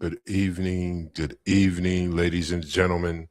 Good evening, ladies and gentlemen.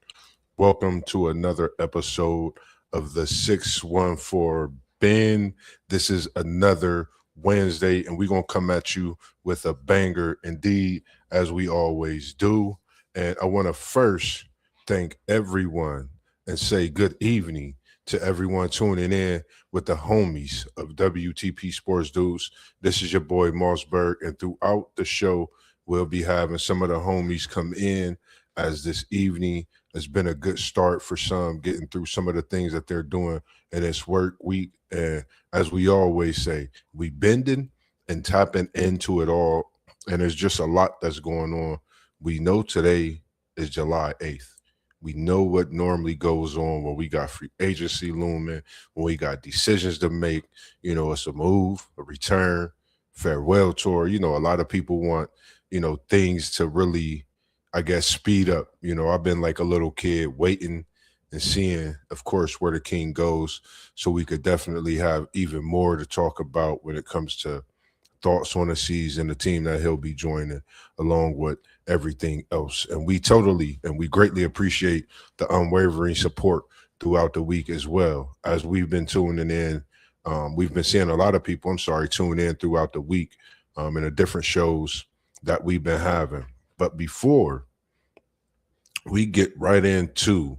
Welcome to another episode of the 614 Ben. This is another Wednesday, and we're going to come at you with a banger indeed, as we always do. And I want to first thank everyone and say good evening to everyone tuning in with the homies of WTP Sports Dudes. This is your boy Mossberg, and throughout the show, we'll be having some of the homies come in as this evening has been a good start for some, getting through some of the things that they're doing in this work week. And as we always say, we bending and tapping into it all. And there's just a lot that's going on. We know today is July 8th. We know what normally goes on when we got free agency looming, when we got decisions to make. It's a move, a return, farewell tour. A lot of people want, things to really, I guess, speed up. I've been like a little kid waiting and seeing, of course, where the king goes, so we could definitely have even more to talk about when it comes to thoughts on the season, the team that he'll be joining, along with everything else. And we greatly appreciate the unwavering support throughout the week as well. As we've been tuning in, we've been seeing a lot of people, tune in throughout the week in the different shows that we've been having. But before we get right into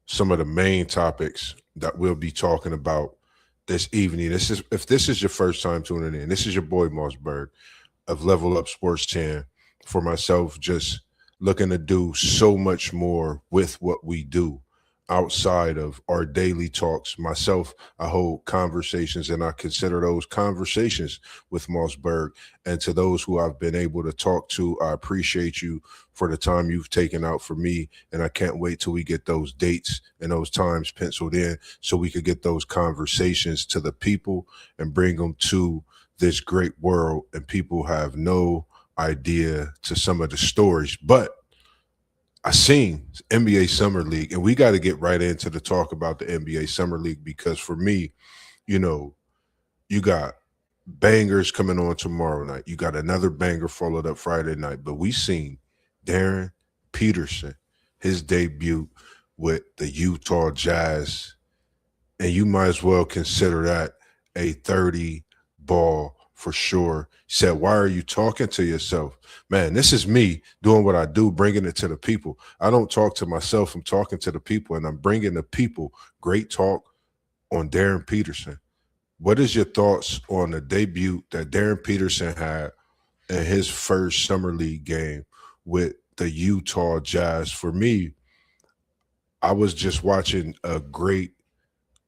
some of the main topics that we'll be talking about this evening. If this is your first time tuning in, this is your boy Mossberg of Level Up Sports 10. For myself, just looking to do so much more with what we do outside of our daily talks. Myself, I hold conversations, and I consider those conversations with Mossberg. And to those who I've been able to talk to, I appreciate you for the time you've taken out for me. And I can't wait till we get those dates and those times penciled in so we could get those conversations to the people and bring them to this great world. And people have no idea to some of the stories. But I seen NBA Summer League, and we got to get right into the talk about the NBA Summer League, because for me, you know, you got bangers coming on tomorrow night. You got another banger followed up Friday night. But we seen Darren Peterson, his debut with the Utah Jazz, and you might as well consider that a 30 ball for sure. Said, why are you talking to yourself? Man, this is me doing what I do, bringing it to the people. I don't talk to myself. I'm talking to the people, and I'm bringing the people great talk on Darren Peterson. What is your thoughts on the debut that Darren Peterson had in his first summer league game with the Utah Jazz? For me, I was just watching a great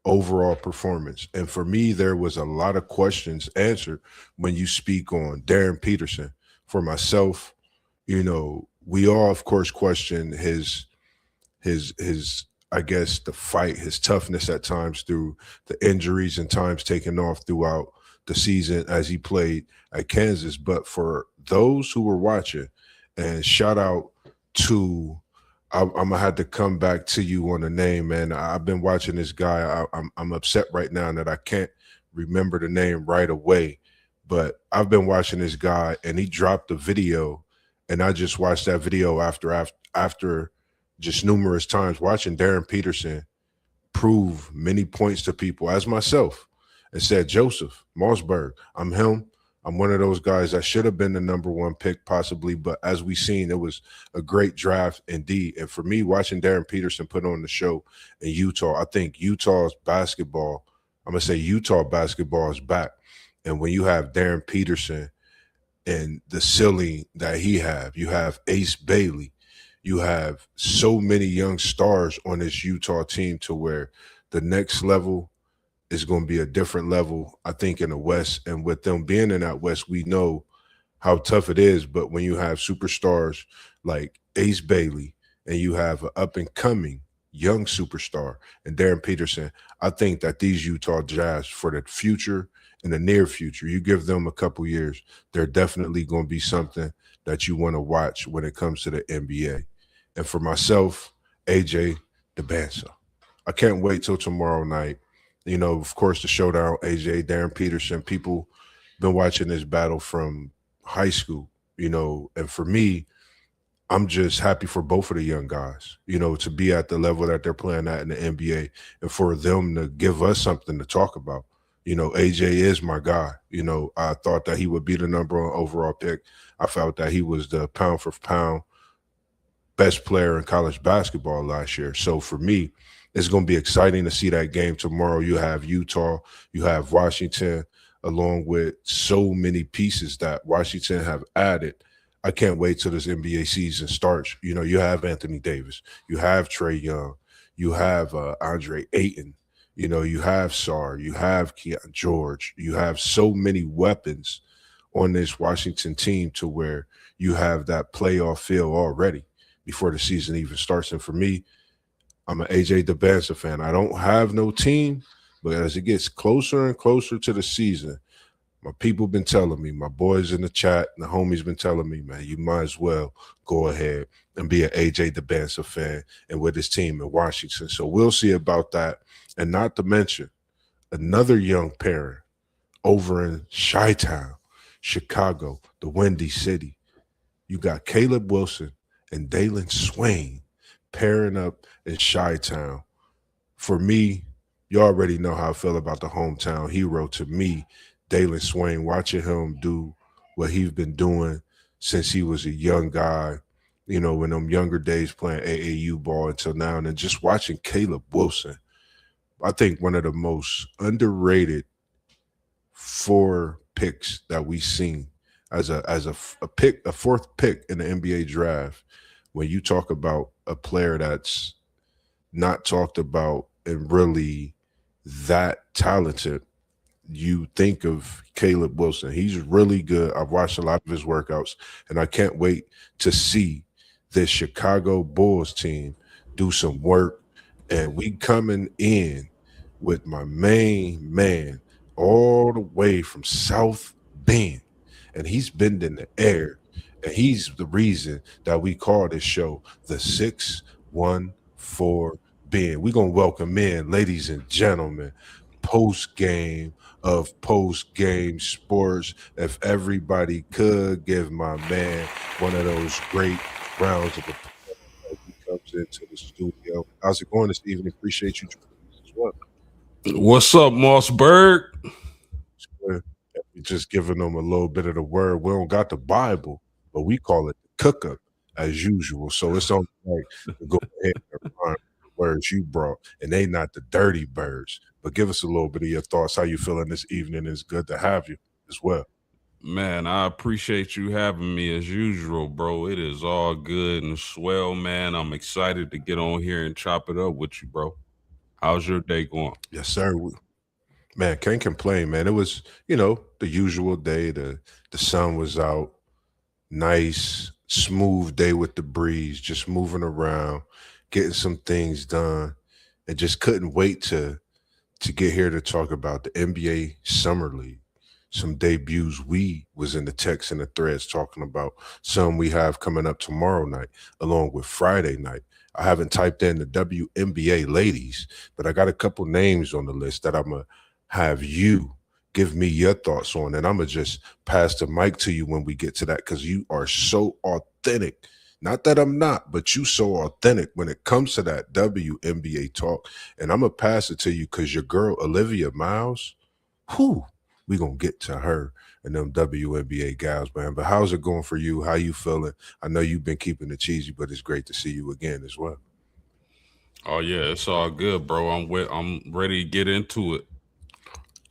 overall performance. And for me, there was a lot of questions answered when you speak on Darren Peterson. For myself, we all of course question his I guess the fight, his toughness at times through the injuries and times taken off throughout the season as he played at Kansas. But for those who were watching, and shout out to I'm gonna have to come back to you on the name, man. I've been watching this guy. I'm upset right now that I can't remember the name right away, but I've been watching this guy, and he dropped a video, and I just watched that video after just numerous times watching Darren Peterson prove many points to people as myself, and said, Joseph Mossberg, I'm him. I'm one of those guys that should have been the number one pick possibly, but as we seen, it was a great draft indeed. And for me, watching Darren Peterson put on the show in Utah, I think Utah basketball is back. And when you have Darren Peterson and the ceiling that you have Ace Bailey, you have so many young stars on this Utah team to where the next level is going to be a different level, I think, in the West. And with them being in that West, we know how tough it is. But when you have superstars like Ace Bailey and you have an up-and-coming young superstar and Darren Peterson, I think that these Utah Jazz, for the future, in the near future, you give them a couple years, they're definitely going to be something that you want to watch when it comes to the NBA. And for myself, AJ DeBansa, I can't wait till tomorrow night. Of course, the showdown, AJ, Darren Peterson, people been watching this battle from high school, and for me, I'm just happy for both of the young guys, to be at the level that they're playing at in the NBA and for them to give us something to talk about. AJ is my guy. I thought that he would be the number one overall pick. I felt that he was the pound for pound best player in college basketball last year. So for me, it's going to be exciting to see that game tomorrow. You have Utah, you have Washington, along with so many pieces that Washington have added. I can't wait till this NBA season starts. You have Anthony Davis, you have Trey Young, you have Andre Ayton, you have Sar, you have Keon George, you have so many weapons on this Washington team to where you have that playoff feel already before the season even starts. And for me, I'm an AJ DeBanza fan. I don't have no team, but as it gets closer and closer to the season, my people been telling me, my boys in the chat, and the homies been telling me, man, you might as well go ahead and be an AJ DeBanza fan and with his team in Washington. So we'll see about that. And not to mention another young parent over in Chi-Town, Chicago, the Windy City. You got Caleb Wilson and Dalen Swain pairing up in Chi-Town. For me, you already know how I feel about the hometown hero. To me, Dalen Swain, watching him do what he's been doing since he was a young guy, in them younger days playing AAU ball until now, and then just watching Caleb Wilson. I think one of the most underrated four picks that we've seen as a fourth pick in the NBA draft. When you talk about a player that's not talked about and really that talented, you think of Caleb Wilson. He's really good. I've watched a lot of his workouts, and I can't wait to see this Chicago Bulls team do some work. And we coming in with my main man all the way from South Bend, and he's bending the air, and he's the reason that we call this show the 614 Bend. We're gonna welcome in, ladies and gentlemen, post game of post game sports. If everybody could give my man one of those great rounds of applause as he comes into the studio. How's it going this evening? Appreciate you joining us as well. What's up, Mossberg? We're just giving them a little bit of the word. We don't got the Bible, but we call it the cook up as usual. So it's only right to go ahead and rhyme the words you brought, and they not the dirty birds. But give us a little bit of your thoughts. How you feeling this evening? It's good to have you as well. Man, I appreciate you having me as usual, bro. It is all good and swell, man. I'm excited to get on here and chop it up with you, bro. How's your day going? Yes, sir. Man, can't complain, man. It was, the usual day. The sun was out, nice, smooth day with the breeze, just moving around, getting some things done, and just couldn't wait to get here to talk about the NBA Summer League. Some debuts we was in the text and the threads talking about. Some we have coming up tomorrow night, along with Friday night. I haven't typed in the WNBA ladies, but I got a couple names on the list that I'm gonna have you give me your thoughts on, and I'm gonna just pass the mic to you when we get to that because you are so authentic. Not that I'm not, but you so authentic when it comes to that WNBA talk. And I'm gonna pass it to you because your girl Olivia Miles, who we gonna get to her and them WNBA gals, man. But how's it going for you? How you feeling? I know you've been keeping it cheesy, but it's great to see you again as well. Oh yeah, it's all good, bro. I'm ready to get into it.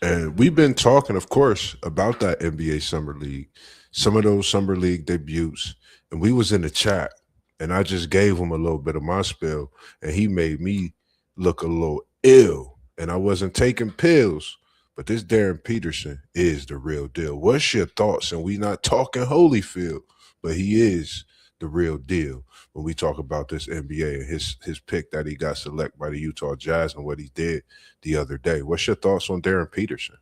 And we've been talking, of course, about that NBA Summer League, some of those Summer League debuts. And we was in the chat, and I just gave him a little bit of my spill, and he made me look a little ill. And I wasn't taking pills, but this Darren Peterson is the real deal. What's your thoughts? And we not talking Holyfield, but he is the real deal when we talk about this NBA and his pick that he got selected by the Utah Jazz and what he did the other day. What's your thoughts on Darren Peterson?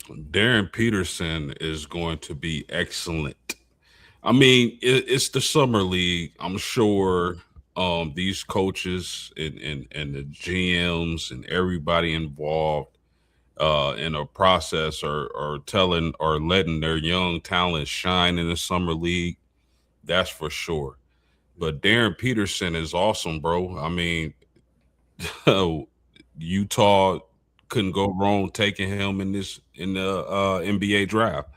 Darren Peterson is going to be excellent. I mean, it's the summer league. I'm sure these coaches and the GMs and everybody involved in a process are telling or letting their young talent shine in the summer league. That's for sure. But Darren Peterson is awesome, bro. I mean, Utah couldn't go wrong taking him in the NBA draft.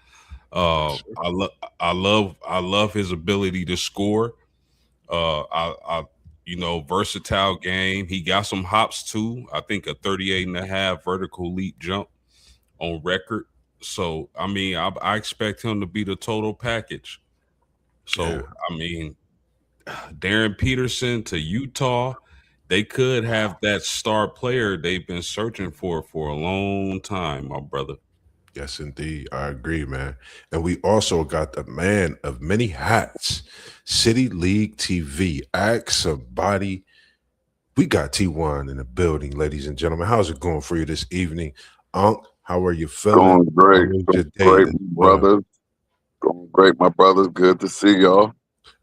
Yes, sir. I love his ability to score. I versatile game. He got some hops too. I think a 38 and a half vertical leap jump on record. So I mean, I expect him to be the total package. Yeah. So I mean, Darren Peterson to Utah, they could have that star player they've been searching for a long time, my brother. Yes, indeed. I agree, man. And we also got the man of many hats, City League TV. Ask somebody. We got T1 in the building, ladies and gentlemen. How's it going for you this evening? Unc, how are you feeling? Going How great. was your Going day great, this morning? brothers. Going great, my brothers. Good to see y'all.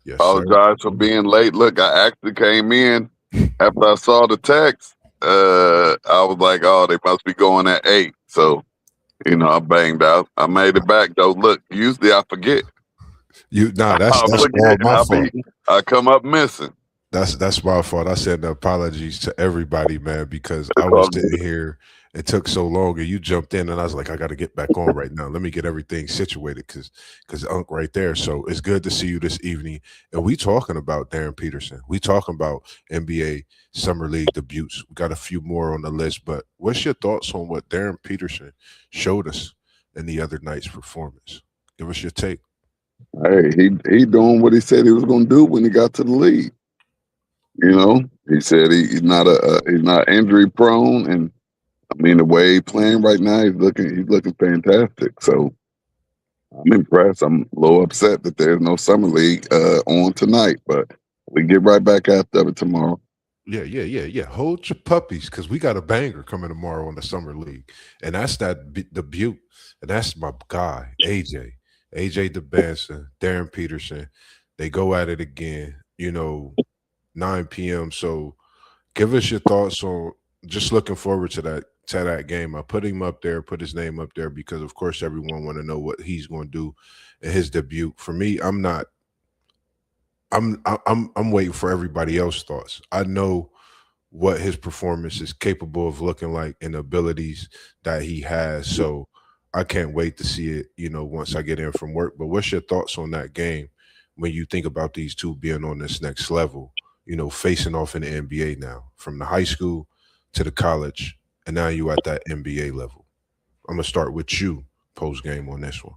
Yes, sir. Apologize for being late. Look, I actually came in after I saw the text. I was like, oh, they must be going at 8. So, I banged out. I made it back though. Look, usually I forget. That's I all forget and my fault. I come up missing. That's my fault. I send apologies to everybody, man, because I It's was all sitting good. here. It took so long, and you jumped in, and I was like, I got to get back on right now. Let me get everything situated, because Unc right there. So it's good to see you this evening, and we talking about Darren Peterson. We talking about NBA Summer League debuts. We got a few more on the list, but what's your thoughts on what Darren Peterson showed us in the other night's performance? Give us your take. Hey, he doing what he said he was gonna do when he got to the league. He said he's not injury prone, and I mean, the way he's playing right now, he's looking fantastic. So I'm impressed. I'm a little upset that there's no summer league on tonight, but we get right back after it tomorrow. Yeah. Hold your puppies, because we got a banger coming tomorrow on the summer league, and that's debut, and that's my guy AJ DeBanson, Darren Peterson. They go at it again. 9 p.m. So give us your thoughts on. Just looking forward to that game. I put him up there, put his name up there because of course everyone want to know what he's going to do in his debut. For me, I'm not. I'm waiting for everybody else's thoughts. I know what his performance is capable of looking like and the abilities that he has. So I can't wait to see it, once I get in from work. But what's your thoughts on that game when you think about these two being on this next level, facing off in the NBA now, from the high school to the college, and now you at that NBA level? I'm gonna start with you post game on this one.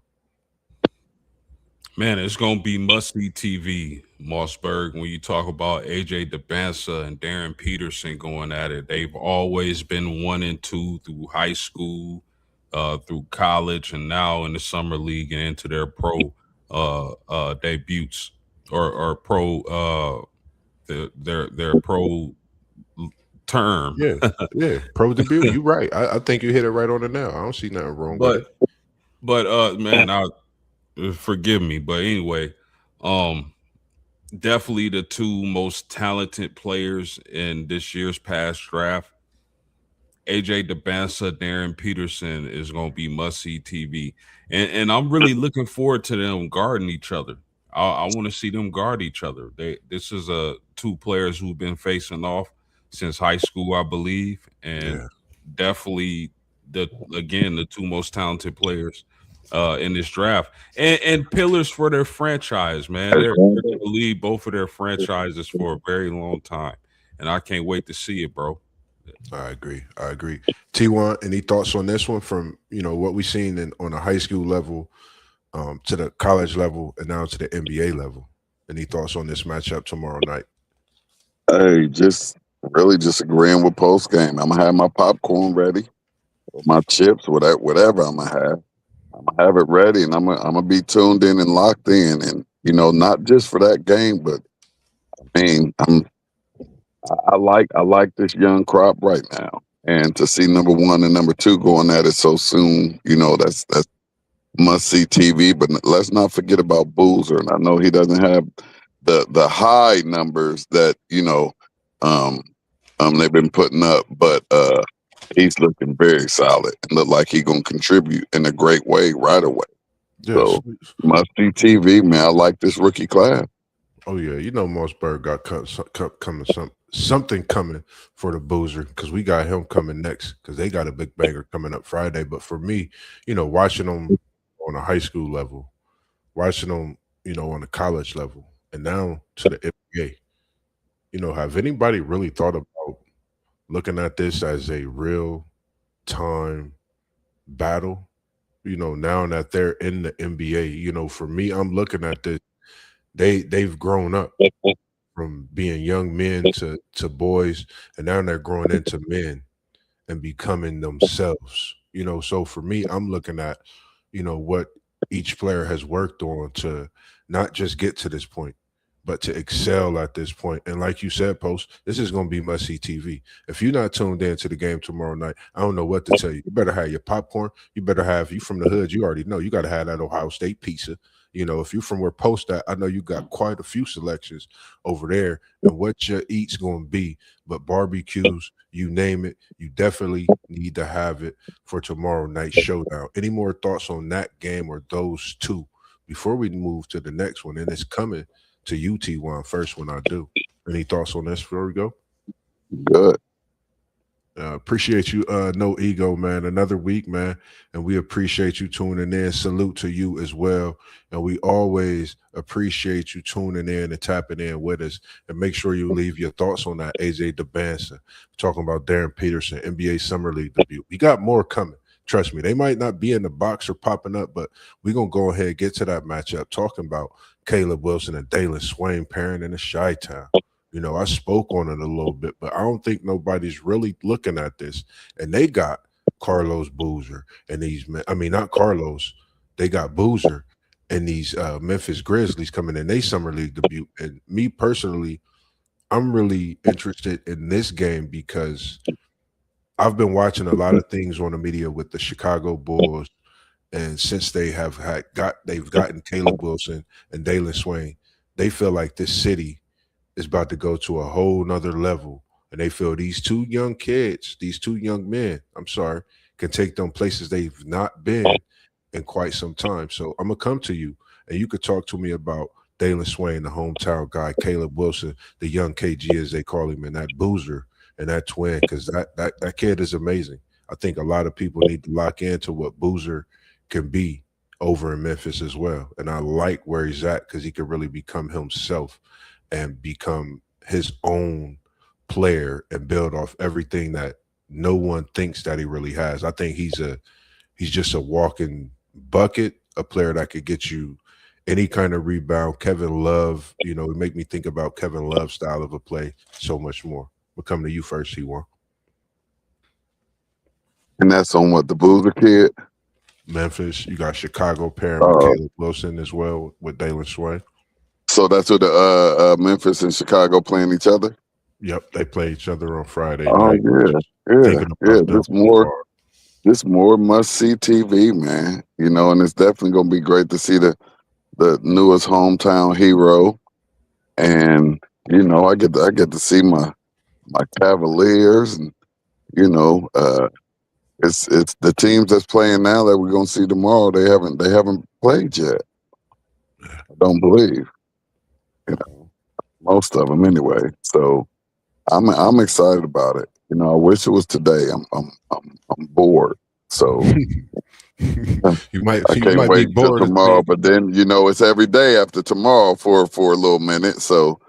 Man, it's gonna be must see TV, Mossberg. When you talk about AJ DeBansa and Darren Peterson going at it, they've always been 1 and 2 through high school, through college, and now in the summer league and into their pro debuts or pro their pro term. Yeah, yeah, pro debut. You right. I think you hit it right on the nail. I don't see nothing wrong with it. But man, I forgive me, but anyway, um definitely the two most talented players in this year's past draft. AJ DeBansa, Darren Peterson is going to be must see TV, and I'm really looking forward to them guarding each other. I want to see them guard each other. This is two players who've been facing off since high school, I believe, and Yeah. definitely the two most talented players in this draft, and pillars for their franchise. Man, they're going to lead both of their franchises for a very long time, and I can't wait to see it, bro. I agree. I agree. T1, any thoughts on this one from what we've seen on a high school level, to the college level, and now to the NBA level? Any thoughts on this matchup tomorrow night? Hey, just really just agreeing with post game. I'm gonna have my popcorn ready, my chips, whatever I'm gonna have. I'm gonna have it ready, and I'm gonna be tuned in and locked in, and not just for that game, but I mean, I like this young crop right now, and to see number one and number two going at it so soon, that's must see TV. But let's not forget about Boozer, and I know he doesn't have the high numbers that um they've been putting up, but he's looking very solid and look like he's gonna contribute in a great way right away. Yes. So must see TV, man. I like this rookie class. Oh yeah, you know Mossberg got coming something coming for the Boozer because we got him coming next because they got a big banger coming up Friday. But for me, watching them on a high school level, watching them, on a college level, and now to the NBA. Have anybody really thought about looking at this as a real time battle? Now that they're in the NBA, for me, I'm looking at this. They've grown up from being young men to boys, and now they're growing into men and becoming themselves. So for me, I'm looking at, what each player has worked on to not just get to this point, but to excel at this point. And like you said, Post, this is going to be must see TV. If you're not tuned in to the game tomorrow night, I don't know what to tell you. You better have your popcorn. You better have, you from the hood, you already know, you got to have that Ohio State pizza. If you're from where Post at, I know you got quite a few selections over there and what your eat's going to be. But barbecues, you name it, you definitely need to have it for tomorrow night's showdown. Any more thoughts on that game or those two before we move to the next one? And it's coming to UT1 first when I do. Any thoughts on this before we go? Good. Appreciate you. No ego, man. Another week, man. And we appreciate you tuning in. Salute to you as well. And we always appreciate you tuning in and tapping in with us. And make sure you leave your thoughts on that AJ DeBansa. Talking about Darren Peterson, NBA Summer League debut. We got more coming. Trust me, they might not be in the box or popping up, but we're going to go ahead and get to that matchup. Talking about Caleb Wilson and Dalen Swain pairing in the Chi-Town. I spoke on it a little bit, but I don't think nobody's really looking at this. And they got Carlos Boozer and these men. I mean, not Carlos. They got Boozer and these Memphis Grizzlies coming in. They summer league debut. And me personally, I'm really interested in this game because I've been watching a lot of things on the media with the Chicago Bulls. And since they've gotten Caleb Wilson and Dalen Swain, they feel like this city is about to go to a whole nother level. And they feel these two young kids, these two young men, I'm sorry, can take them places they've not been in quite some time. So I'm going to come to you and you could talk to me about Dalen Swain, the hometown guy, Caleb Wilson, the young KG as they call him, and that Boozer and that twin, because that kid is amazing. I think a lot of people need to lock into what Boozer can be over in Memphis as well. And I like where he's at because he can really become himself and become his own player and build off everything that no one thinks that he really has. I think he's just a walking bucket, a player that could get you any kind of rebound. Kevin Love, it make me think about Kevin Love's style of a play so much more. We'll come to you first, C1. And that's on what, the Boozer kid? Memphis. You got Chicago pairing with Caleb Wilson as well with Dalen Swain. So that's what the Memphis and Chicago playing each other? Yep, they play each other on Friday Oh night. yeah. This more must see TV, man. And it's definitely gonna be great to see the newest hometown hero. And I get to see my Cavaliers, and it's the teams that's playing now that we're gonna see tomorrow. They haven't played yet. I don't believe. Most of them anyway. So I'm excited about it. I wish it was today. I'm bored. So you might wait be bored till tomorrow. But then it's every day after tomorrow for a little minute. So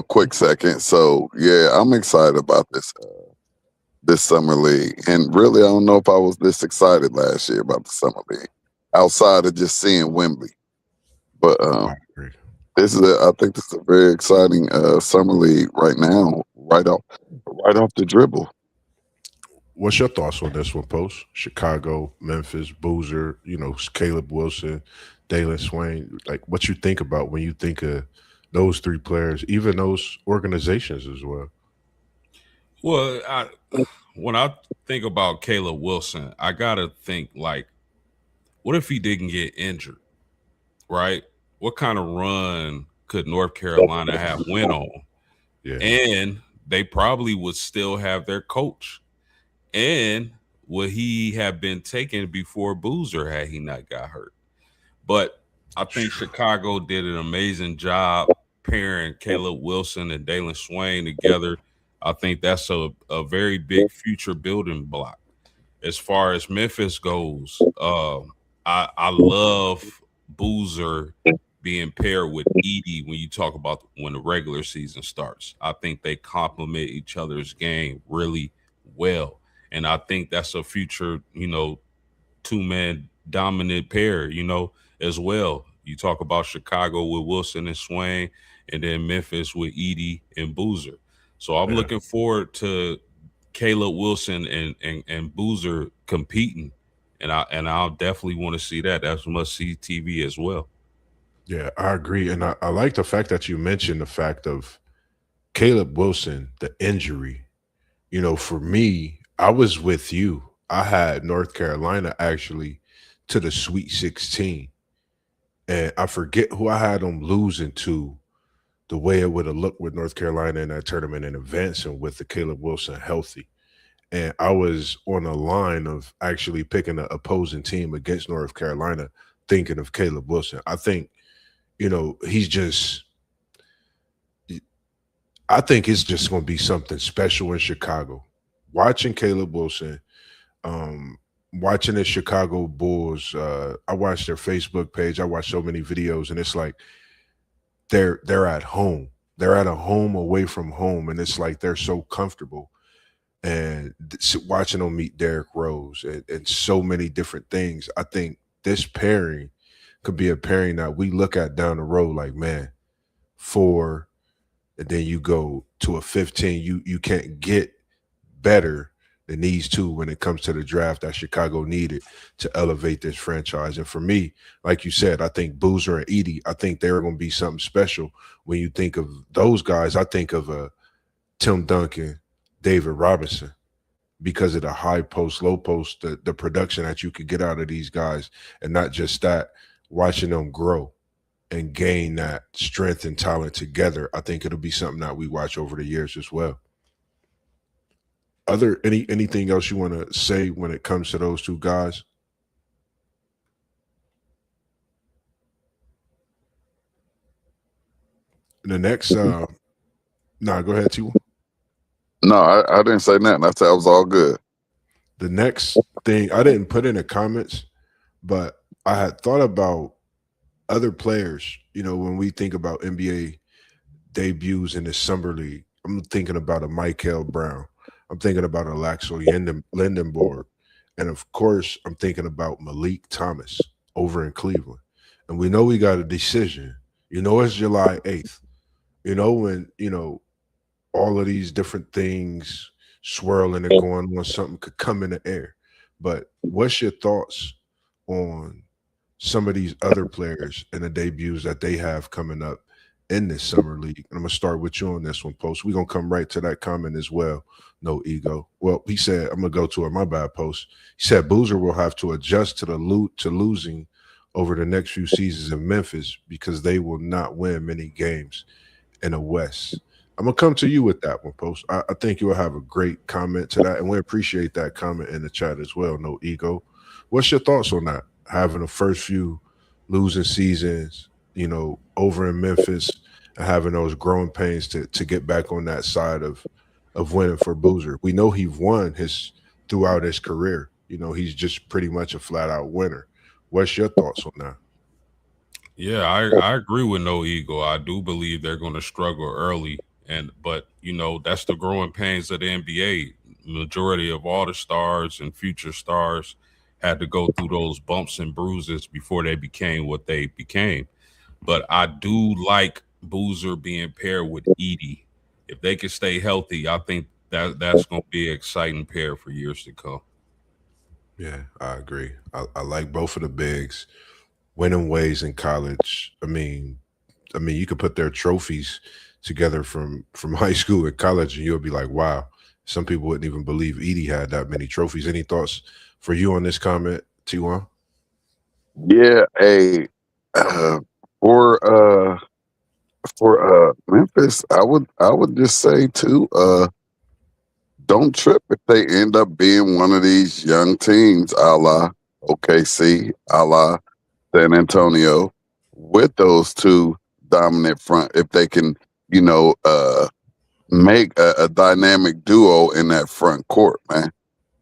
quick second. So yeah, I'm excited about this summer league. And really, I don't know if I was this excited last year about the summer league, outside of just seeing Wemby. But I think this is a very exciting summer league right now, right off the dribble. What's your thoughts on this one, Post? Chicago, Memphis, Boozer, Caleb Wilson, Dalen Swain. Like, what you think about when you think of those three players, even those organizations as well? Well, when I think about Caleb Wilson, I gotta think like, what if he didn't get injured, right? What kind of run could North Carolina have went on? Yeah. And they probably would still have their coach. And would he have been taken before Boozer had he not got hurt? But I think Chicago did an amazing job pairing Caleb Wilson and Dalen Swain together, I think that's a very big future building block. As far as Memphis goes, I love Boozer being paired with Edie when you talk about when the regular season starts. I think they complement each other's game really well. And I think that's a future, two-man dominant pair, as well. You talk about Chicago with Wilson and Swain, and then Memphis with Edie and Boozer. So I'm Yeah. looking forward to Caleb Wilson and Boozer competing, and I'll definitely want to see that. That's must see TV as well. Yeah, I agree. And I like the fact that you mentioned the fact of Caleb Wilson, the injury. For me, I was with you. I had North Carolina actually to the Sweet 16. And I forget who I had them losing to, the way it would have looked with North Carolina in that tournament and advancing with the Caleb Wilson healthy. And I was on a line of actually picking an opposing team against North Carolina, thinking of Caleb Wilson. I think, he's just, I think it's just going to be something special in Chicago. Watching Caleb Wilson, um, watching the Chicago Bulls, I watched their Facebook page. I watched so many videos, and it's like they're at home. They're at a home away from home, and it's like they're so comfortable. And watching them meet Derrick Rose and so many different things, I think this pairing could be a pairing that we look at down the road like, man, four, and then you go to a 15. You can't get better than these two when it comes to the draft that Chicago needed to elevate this franchise. And for me, like you said, I think Boozer and Edie, I think they're going to be something special. When you think of those guys, I think of Tim Duncan, David Robinson, because of the high post, low post, the production that you could get out of these guys. And not just that, watching them grow and gain that strength and talent together, I think it'll be something that we watch over the years as well. Anything else you want to say when it comes to those two guys? The next, go ahead, T. No, I didn't say nothing. I said it was all good. The next thing I didn't put in the comments, but I had thought about other players. When we think about NBA debuts in the summer league, I'm thinking about a Michael Brown. I'm thinking about Alaxo Lindenborg. And of course, I'm thinking about Malik Thomas over in Cleveland. And we know we got a decision. It's July 8th. When, all of these different things swirling and going on, something could come in the air. But what's your thoughts on some of these other players and the debuts that they have coming up in this summer league? And I'm going to start with you on this one, Post. We're going to come right to that comment as well. No ego. Well, he said, I'm going to go to it. My bad, Post. He said Boozer will have to adjust to losing over the next few seasons in Memphis because they will not win many games in the West. I'm going to come to you with that one, Post. I think you'll have a great comment to that, and we appreciate that comment in the chat as well. No ego. What's your thoughts on that? Having the first few losing seasons, over in Memphis, and having those growing pains to get back on that side of winning for Boozer. We know he won throughout his career. He's just pretty much a flat out winner. What's your thoughts on that? Yeah, I agree with no ego. I do believe they're going to struggle early, but that's the growing pains of the NBA. Majority of all the stars and future stars had to go through those bumps and bruises before they became what they became. But I do like Boozer being paired with Edie. If they can stay healthy, I think that's going to be an exciting pair for years to come. Yeah, I agree. I like both of the bigs. Winning ways in college. I mean, you could put their trophies together from high school and college, and you'll be like, wow. Some people wouldn't even believe Edie had that many trophies. Any thoughts for you on this comment, T1? Yeah, for Memphis, I would just say too, don't trip if they end up being one of these young teams, a la OKC, a la San Antonio, with those two dominant front, if they can, you know, make a dynamic duo in that front court, man.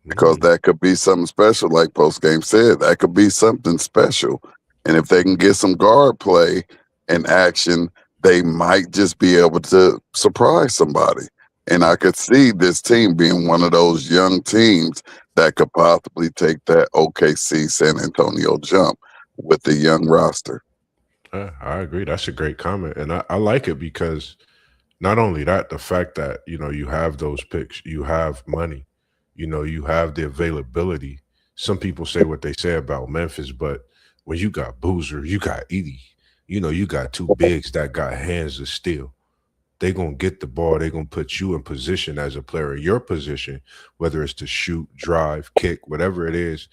Because that could be something special, like post game said. That could be something special. And if they can get some guard play and action, they might just be able to surprise somebody. And I could see this team being one of those young teams that could possibly take that OKC San Antonio jump with the young roster. I agree. That's a great comment. And I like it because not only that, the fact that, you know, you have those picks, you have money, you know, you have the availability. Some people say what they say about Memphis, but when you got Boozer, you got Edie, you know, you got two bigs that got hands of steel. They're going to get the ball. They're going to put you in position as a player in your position, whether it's to shoot, drive, kick, whatever it is.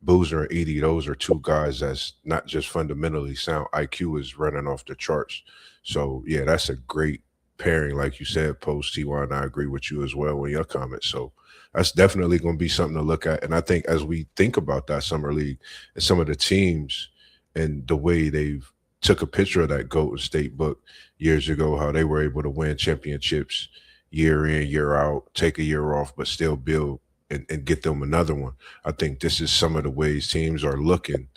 Boozer and Edie, those are two guys that's not just fundamentally sound. IQ is running off the charts. So, yeah, that's a great pairing. Like you said, Post T1, and I agree with you as well in your comments. So, that's definitely going to be something to look at. And I think as we think about that Summer League and some of the teams and the way they've took a picture of that Golden State book years ago, how they were able to win championships year in, year out, take a year off, but still build and get them another one. I think this is some of the ways teams are looking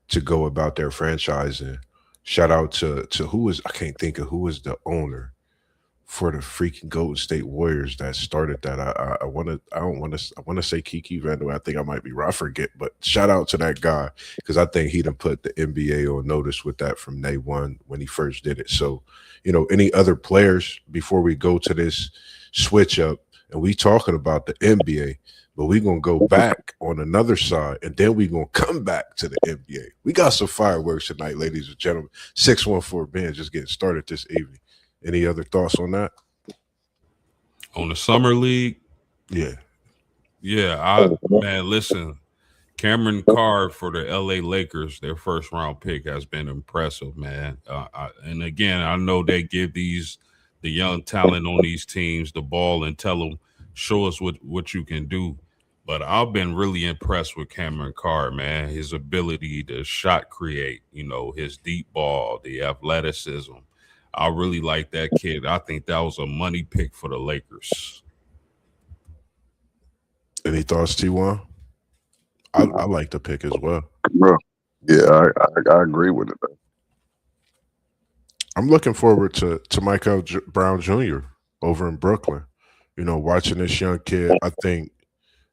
to go about their franchise. And shout out to who is, I can't think of who is the owner for the freaking Golden State Warriors that started that. I want to say Kiki Vandal. I think I might be right. I forget, but shout out to that guy because I think he done put the NBA on notice with that from day one when he first did it. So, you know, any other players before we go to this switch up and we talking about the NBA, but we're going to go back on another side, and then we're going to come back to the NBA. We got some fireworks tonight, ladies and gentlemen. 614 Ben just getting started this evening. Any other thoughts on that? On the Summer League? Yeah. Yeah, man, listen, Cameron Carr for the LA Lakers, their first round pick, has been impressive, man. And again, I know they give the young talent on these teams the ball and tell them, show us what you can do. But I've been really impressed with Cameron Carr, man. His ability to shot create, you know, his deep ball, the athleticism. I really like that kid. I think that was a money pick for the Lakers. Any thoughts, T1? I like the pick as well. Bro, yeah, I agree with it. I'm looking forward to Michael Brown Jr. over in Brooklyn. You know, watching this young kid, I think,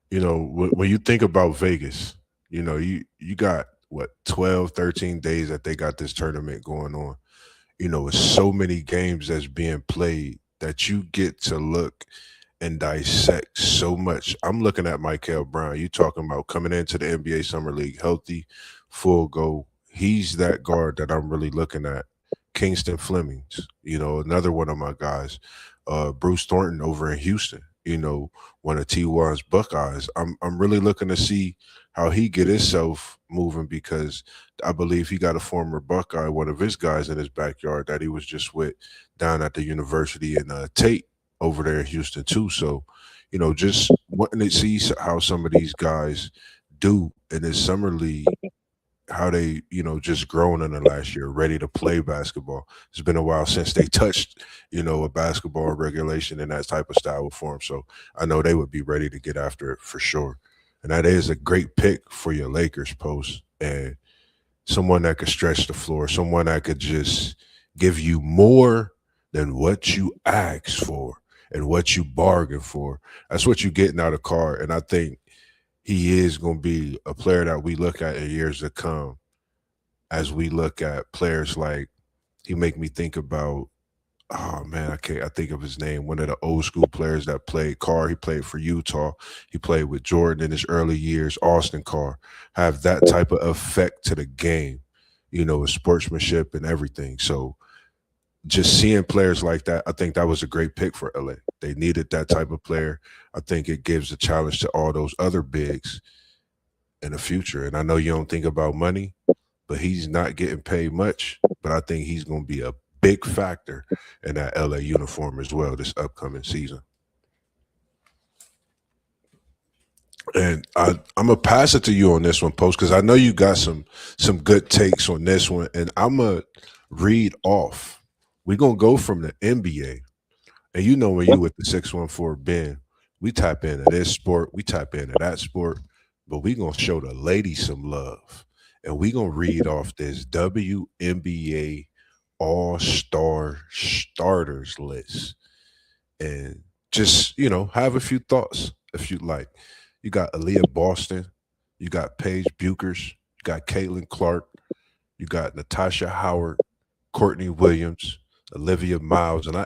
you know, when you think about Vegas, you know, you got, what, 12, 13 days that they got this tournament going on. You know, it's so many games that's being played that you get to look and dissect so much. I'm looking at Michael Brown. You talking about coming into the NBA Summer League healthy, full go. He's that guard that I'm really looking at. Kingston Flemings, you know, another one of my guys. Bruce Thornton over in Houston, you know, one of T1's Buckeyes. I'm really looking to see how he get himself moving because I believe he got a former Buckeye, one of his guys in his backyard that he was just with down at the university in Tate over there in Houston too. So, you know, just wanting to see how some of these guys do in this summer league, how they, you know, just grown in the last year, ready to play basketball. It's been a while since they touched, you know, a basketball regulation in that type of style of form. So I know they would be ready to get after it for sure. And that is a great pick for your Lakers, Post. And someone that could stretch the floor, someone that could just give you more than what you asked for and what you bargained for. That's what you're getting out of Carr. And I think he is going to be a player that we look at in years to come as we look at players like, he make me think about, oh man, I think of his name, one of the old school players that played Carr. He played for Utah. He played with Jordan in his early years, Austin Carr. Have that type of effect to the game, you know, with sportsmanship and everything. So just seeing players like that, I think that was a great pick for LA. They needed that type of player. I think it gives a challenge to all those other bigs in the future. And I know you don't think about money, but he's not getting paid much. But I think he's going to be a big factor in that LA uniform as well this upcoming season. And I'm gonna pass it to you on this one, Post, because I know you got some good takes on this one, and I'm gonna read off. We're gonna go from the NBA, and you know when you with the 614 Ben, we tap into this sport, we tap into that sport, but we gonna show the ladies some love, and we gonna read off this WNBA All Star starters list, and just have a few thoughts if you'd like. You got Aaliyah Boston, you got Paige Buchers, you got Caitlin Clark, you got Natasha Howard, Courtney Williams, Olivia Miles, and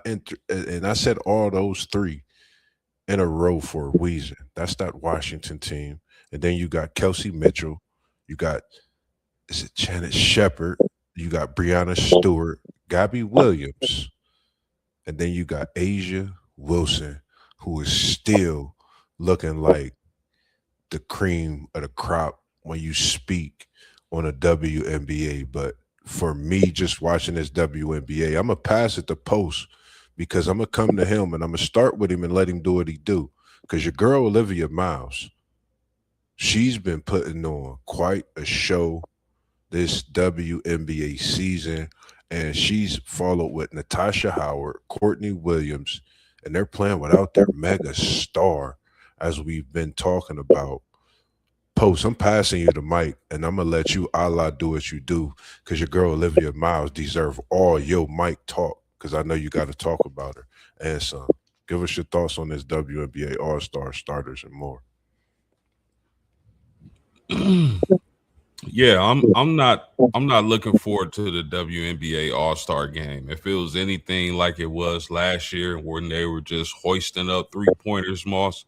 I said all those three in a row for a reason. That's that Washington team, and then you got Kelsey Mitchell, you got is it Janet Shepard, you got Brianna Stewart, Gabby Williams, and then you got Asia Wilson, who is still looking like the cream of the crop when you speak on a WNBA. But for me, just watching this WNBA, I'm gonna pass it to Post because I'm gonna come to him and I'm gonna start with him and let him do what he do. Because your girl Olivia Miles, she's been putting on quite a show this WNBA season, and she's followed with Natasha Howard, Courtney Williams, and they're playing without their mega star, as we've been talking about. Post, I'm passing you the mic, and I'm gonna let you Allah do what you do, because your girl Olivia Miles deserve all your mic talk, because I know you got to talk about her and some. Give us your thoughts on this WNBA All Star starters and more. Yeah, I'm not looking forward to the WNBA All Star game. If it was anything like it was last year, when they were just hoisting up 3 pointers, Moss,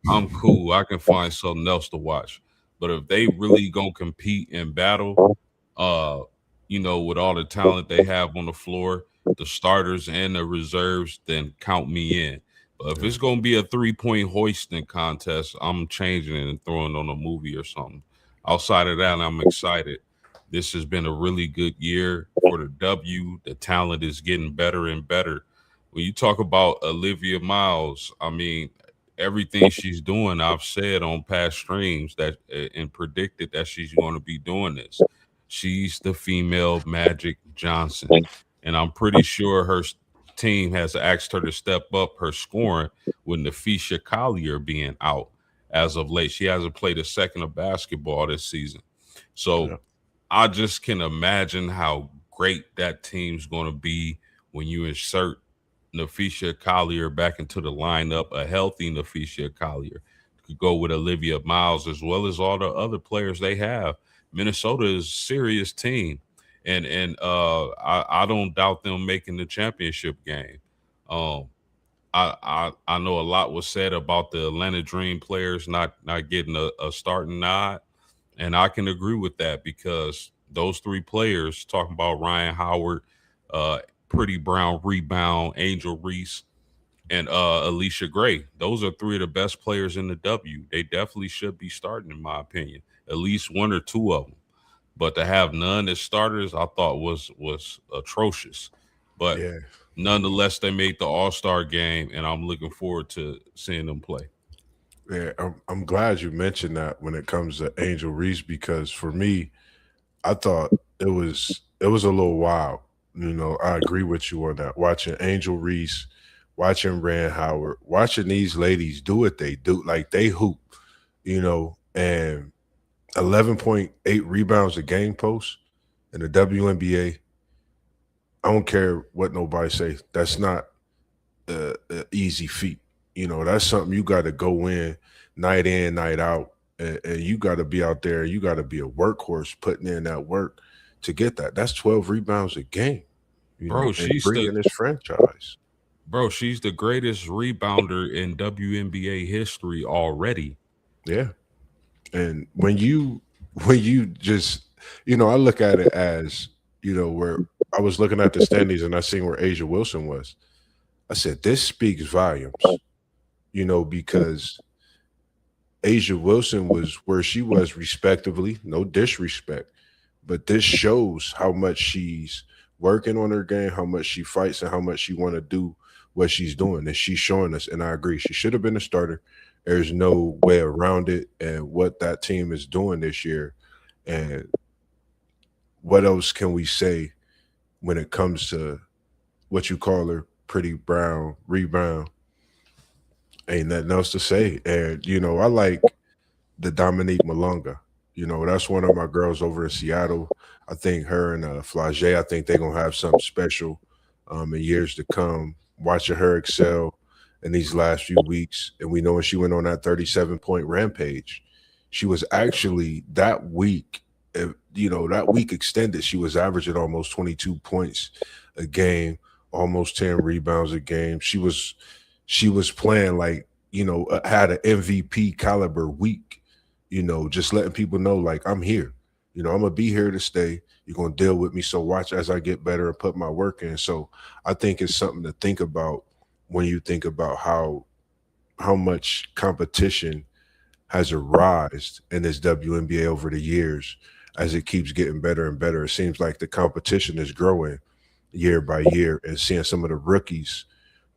I'm cool. I can find something else to watch. But if they really gonna compete and battle, uh, with all the talent they have on the floor, the starters and the reserves, then count me in. But if Yeah, it's gonna be a 3 point hoisting contest, I'm changing it and throwing on a movie or something. Outside of that, I'm excited. This has been a really good year for the W. The talent is getting better and better. When you talk about Olivia Miles, I mean, everything she's doing, I've said on past streams that and predicted that she's going to be doing this. She's the female Magic Johnson, and I'm pretty sure her team has asked her to step up her scoring with Nafisha Collier being out as of late. She hasn't played a second of basketball this season. So yeah, I just can imagine how great that team's going to be when you insert Nafisha Collier back into the lineup, a healthy Nafisha Collier. Could go with Olivia Miles as well as all the other players they have. Minnesota is a serious team. And I don't doubt them making the championship game. Um, I know a lot was said about the Atlanta Dream players not getting a starting nod, and I can agree with that because those three players, talking about Ryan Howard, uh, Pretty Brown rebound, Angel Reese, and Alicia Gray, those are three of the best players in the W. They definitely should be starting, in my opinion, at least one or two of them. But to have none as starters, I thought was atrocious. But yeah. nonetheless, they made the All Star game, and I'm looking forward to seeing them play. Yeah, I'm glad you mentioned that when it comes to Angel Reese, because for me, I thought it was a little wild. I agree with you on that. Watching Angel Reese, watching Rand Howard, watching these ladies do what they do, like they hoop, and 11.8 rebounds a game post in the WNBA. I don't care what nobody say. That's not a easy feat. That's something you got to go in, night out, and you got to be out there. You got to be a workhorse putting in that work to get that. That's 12 rebounds a game, Bro, and she's the bringing this franchise. she's the greatest rebounder in WNBA history already. Yeah. And when you just, I look at it as, where I was looking at the standings and I seen where Asia Wilson was. I said, this speaks volumes, because Asia Wilson was where she was respectively, no disrespect, but this shows how much she's working on her game, how much she fights, and how much she want to do what she's doing. And she's showing us, and I agree. She should have been a starter. There's no way around it. And what that team is doing this year, and what else can we say when it comes to what you call her, Pretty Brown, rebound? Ain't nothing else to say. And I like the Dominique Malonga. That's one of my girls over in Seattle. I think her and Flage, I think they're gonna have something special in years to come. Watching her excel in these last few weeks, and we know when she went on that 37-point rampage, she was actually that week. That week extended, she was averaging almost 22 points a game, almost 10 rebounds a game. She was playing like had an MVP caliber week. Just letting people know like I'm here. I'm gonna be here to stay. You're gonna deal with me. So watch as I get better and put my work in. So I think it's something to think about when you think about how much competition has arisen in this WNBA over the years as it keeps getting better and better. It seems like the competition is growing year by year, and seeing some of the rookies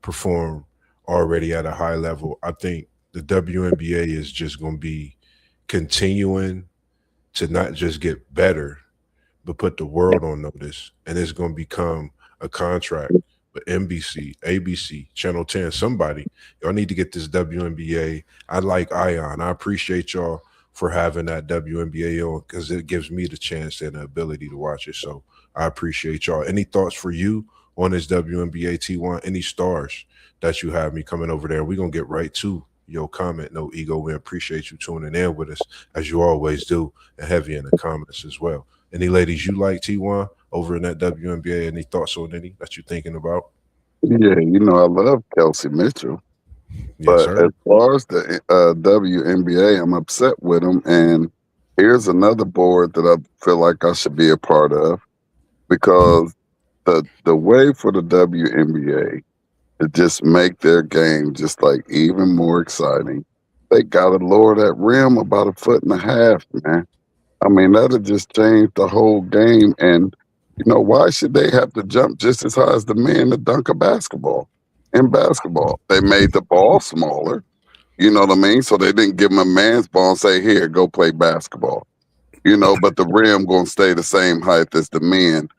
perform already at a high level. I think the WNBA is just going to be continuing to not just get better, but put the world on notice. And it's going to become a contract with NBC, ABC, Channel 10, somebody. Y'all need to get this WNBA. I like Ion. I appreciate y'all for having that WNBA on, because it gives me the chance and the ability to watch it. So I appreciate y'all. Any thoughts for you on this WNBA, T1? Any stars that you have me coming over there? We're going to get right to your comment. No ego. We appreciate you tuning in with us, as you always do, and heavy in the comments as well. Any ladies you like, T1, over in that WNBA? Any thoughts on any that you're thinking about? Yeah, I love Kelsey Mitchell. Yes, But sir. as far as the WNBA, I'm upset with them. And here's another board that I feel like I should be a part of, because the way for the WNBA to just make their game just like even more exciting, they got to lower that rim about 1.5 feet, man. I mean, that'll just change the whole game. And, why should they have to jump just as high as the men to dunk a basketball? In basketball, they made the ball smaller. You know what I mean? So they didn't give them a man's ball and say, here, go play basketball. But the rim going to stay the same height as the men.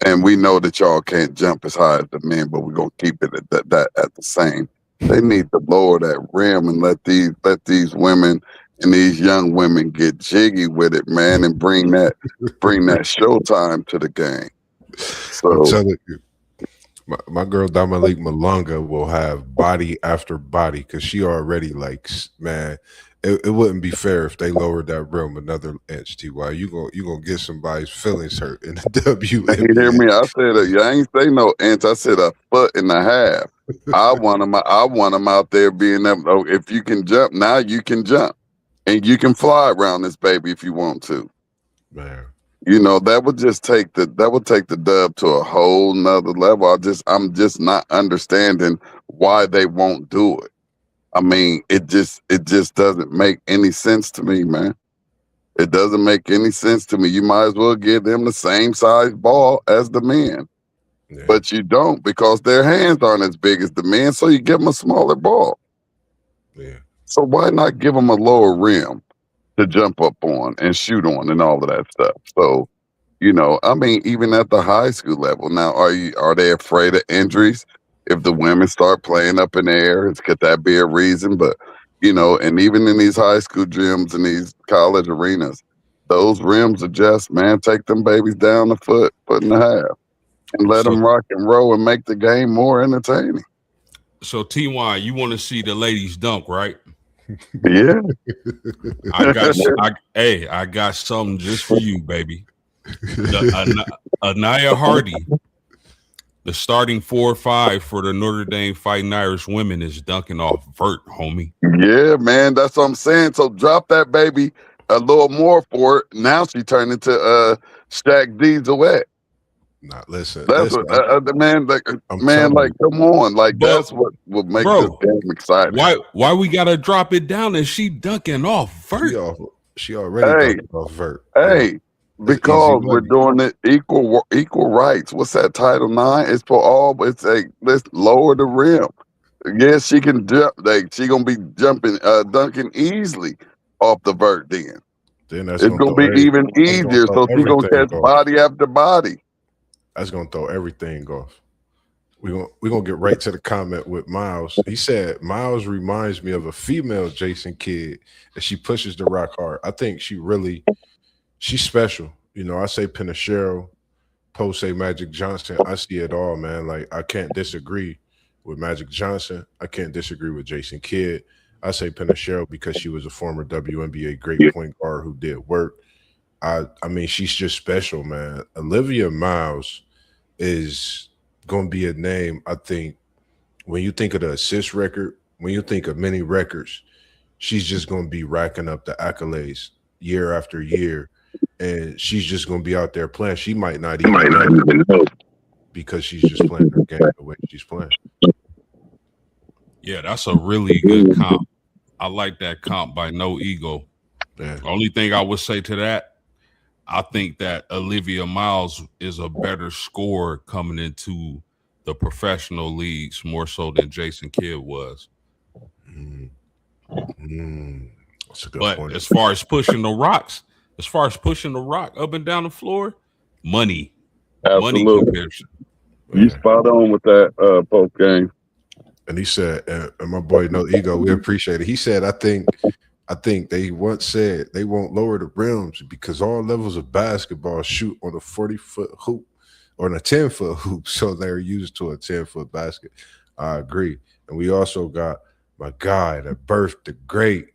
And we know that y'all can't jump as high as the men, but we're going to keep it at that at the same. They need to lower that rim and let these women and these young women get jiggy with it, man, and bring that showtime to the game. I'm So telling you, my girl Dominique Malonga will have body after body, because she already man. It wouldn't be fair if they lowered that rim another inch. Ty, you gonna get somebody's feelings hurt in the you hear WNBA. me? I said I ain't say no inch. I said 1.5 feet. I want them out there being able. Oh, if you can jump, now you can jump, and you can fly around this baby if you want to. Man, That would take the dub to a whole nother level. I'm just not understanding why they won't do it. I mean, it just doesn't make any sense to me, man. It doesn't make any sense to me. You might as well give them the same size ball as the men, yeah. but you don't, because their hands aren't as big as the men, so you give them a smaller ball. Yeah. So why not give them a lower rim to jump up on and shoot on and all of that stuff? So, I mean, even at the high school level now, are they afraid of injuries? If the women start playing up in the air, could that be a reason? But, and even in these high school gyms and these college arenas, those rims adjust, man. Take them babies down 1.5 feet, and let So, them rock and roll and make the game more entertaining. so Ty, you want to see the ladies dunk, right? Yeah. I got something just for you, baby. Anaya Hardy, the starting 4-5 for the Notre Dame Fighting Irish women, is dunking off vert, homie. Yeah, man, that's what I'm saying. So drop that baby a little more for it. Now she turned into Shaq Diesel wet. Nah, listen. That's what man, I'm man, like, come on, like, But, that's what will make bro, this game exciting. Why we gotta drop it down and she dunking off vert? She already Hey, dunked off vert. Hey, That's easy Because we're money. doing it equal rights. What's that Title IX? It's for all. It's like let's lower the rim. Yes, she can jump. Like she gonna be jumping, dunking easily off the vert. Then Then that's it's gonna gonna throw be even that's gonna easier. throw So she gonna everything catch off. body after body. That's gonna throw everything off. We're gonna get right to the comment with Miles. He said Miles reminds me of a female Jason Kidd, and she pushes the rock hard. I think she's special. You know, I say Pinachero, Post say Magic Johnson. I see it all, man. Like I can't disagree with Magic Johnson. I can't disagree with Jason Kidd. I say Pinachero because she was a former WNBA great point guard who did work. I mean, she's just special, man. Olivia Miles is going to be a name. I think when you think of the assist record, when you think of many records, she's just going to be racking up the accolades year after year, and she's just going to be out there playing. She might not even know because she's just playing her game the way she's playing. Yeah, that's a really good comp. I like that comp by No Ego. Yeah. Only thing I would say to that, I think that Olivia Miles is a better scorer coming into the professional leagues more so than Jason Kidd was. Mm. Mm. That's a good But point. as far as pushing the rock up and down the floor, money Absolutely, comparison. you Yeah. spot on with that post game. And he said, and my boy No Ego, we appreciate it. He said, I think they once said they won't lower the rims because all levels of basketball shoot on a 40-foot hoop or on a 10-foot hoop. So they're used to a 10-foot basket. I agree. And we also got my guy that birthed the great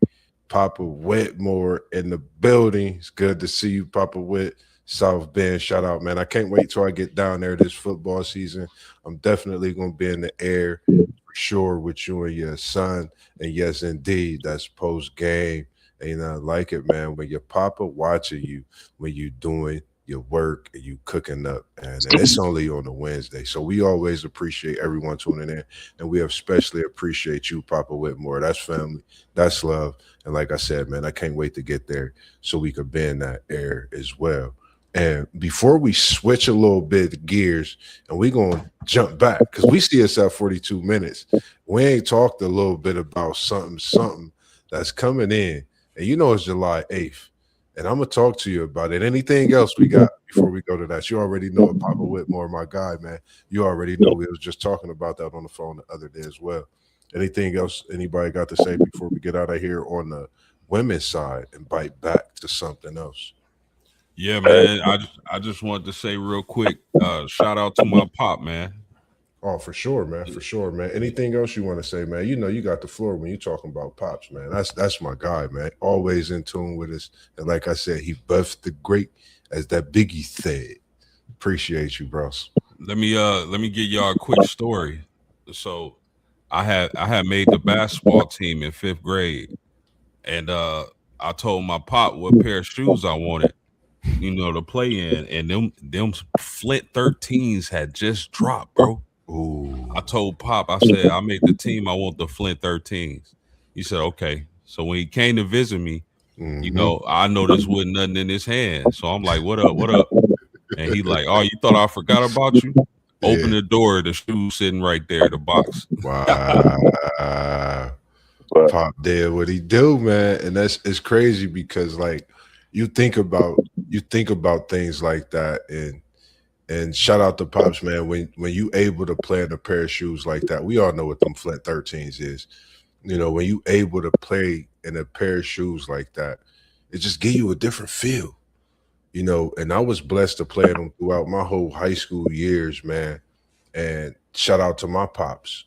Papa Whitmore in the building. It's good to see you, Papa Whit. South Bend, shout out, man. I can't wait till I get down there this football season. I'm definitely going to be in the air for sure with you and your son. And yes, indeed, that's post game. Ain't nothing like it, man. When your papa watching you, when you doing your work and you cooking up, and it's only on a Wednesday. So we always appreciate everyone tuning in, and we especially appreciate you, Papa Whitmore. That's family, that's love. And like I said, man, I can't wait to get there so we could be in that air as well. And before we switch a little bit of gears, and we're going to jump back because we see us at 42 minutes. We ain't talked a little bit about something that's coming in. And you know it's July 8th. And I'm going to talk to you about it. Anything else we got before we go to that? You already know it, Papa Whitmore, my guy, man. You already know we was just talking about that on the phone the other day as well. Anything else anybody got to say before we get out of here on the women's side and bite back to something else? Yeah, man. I just wanted to say real quick, shout out to my pop, man. Oh, for sure, man. For sure, man. Anything else you want to say, man? You know, you got the floor when you talking about pops, man. That's my guy, man. Always in tune with us. And like I said, he buffed the great, as that Biggie said. Appreciate you, bros. Let me give y'all a quick story. So I had made the basketball team in 5th grade, and I told my pop what pair of shoes I wanted, to play in, and them Flint 13s had just dropped, bro. Ooh. I told Pop, I said, I made the team, I want the Flint 13s. He said, okay. So when he came to visit me, I know this wasn't nothing in his hand. So I'm like, what up, what up? And he like, oh, you thought I forgot about you? Open the door, the shoe sitting right there, the box. Wow. Pop did what he do, man. And it's crazy because like you think about things like that, and shout out to Pops, man. When you able to play in a pair of shoes like that, we all know what them Flint 13s is. You know, when you able to play in a pair of shoes like that, it just give you a different feel. You know, and I was blessed to play them throughout my whole high school years, man. And shout out to my pops,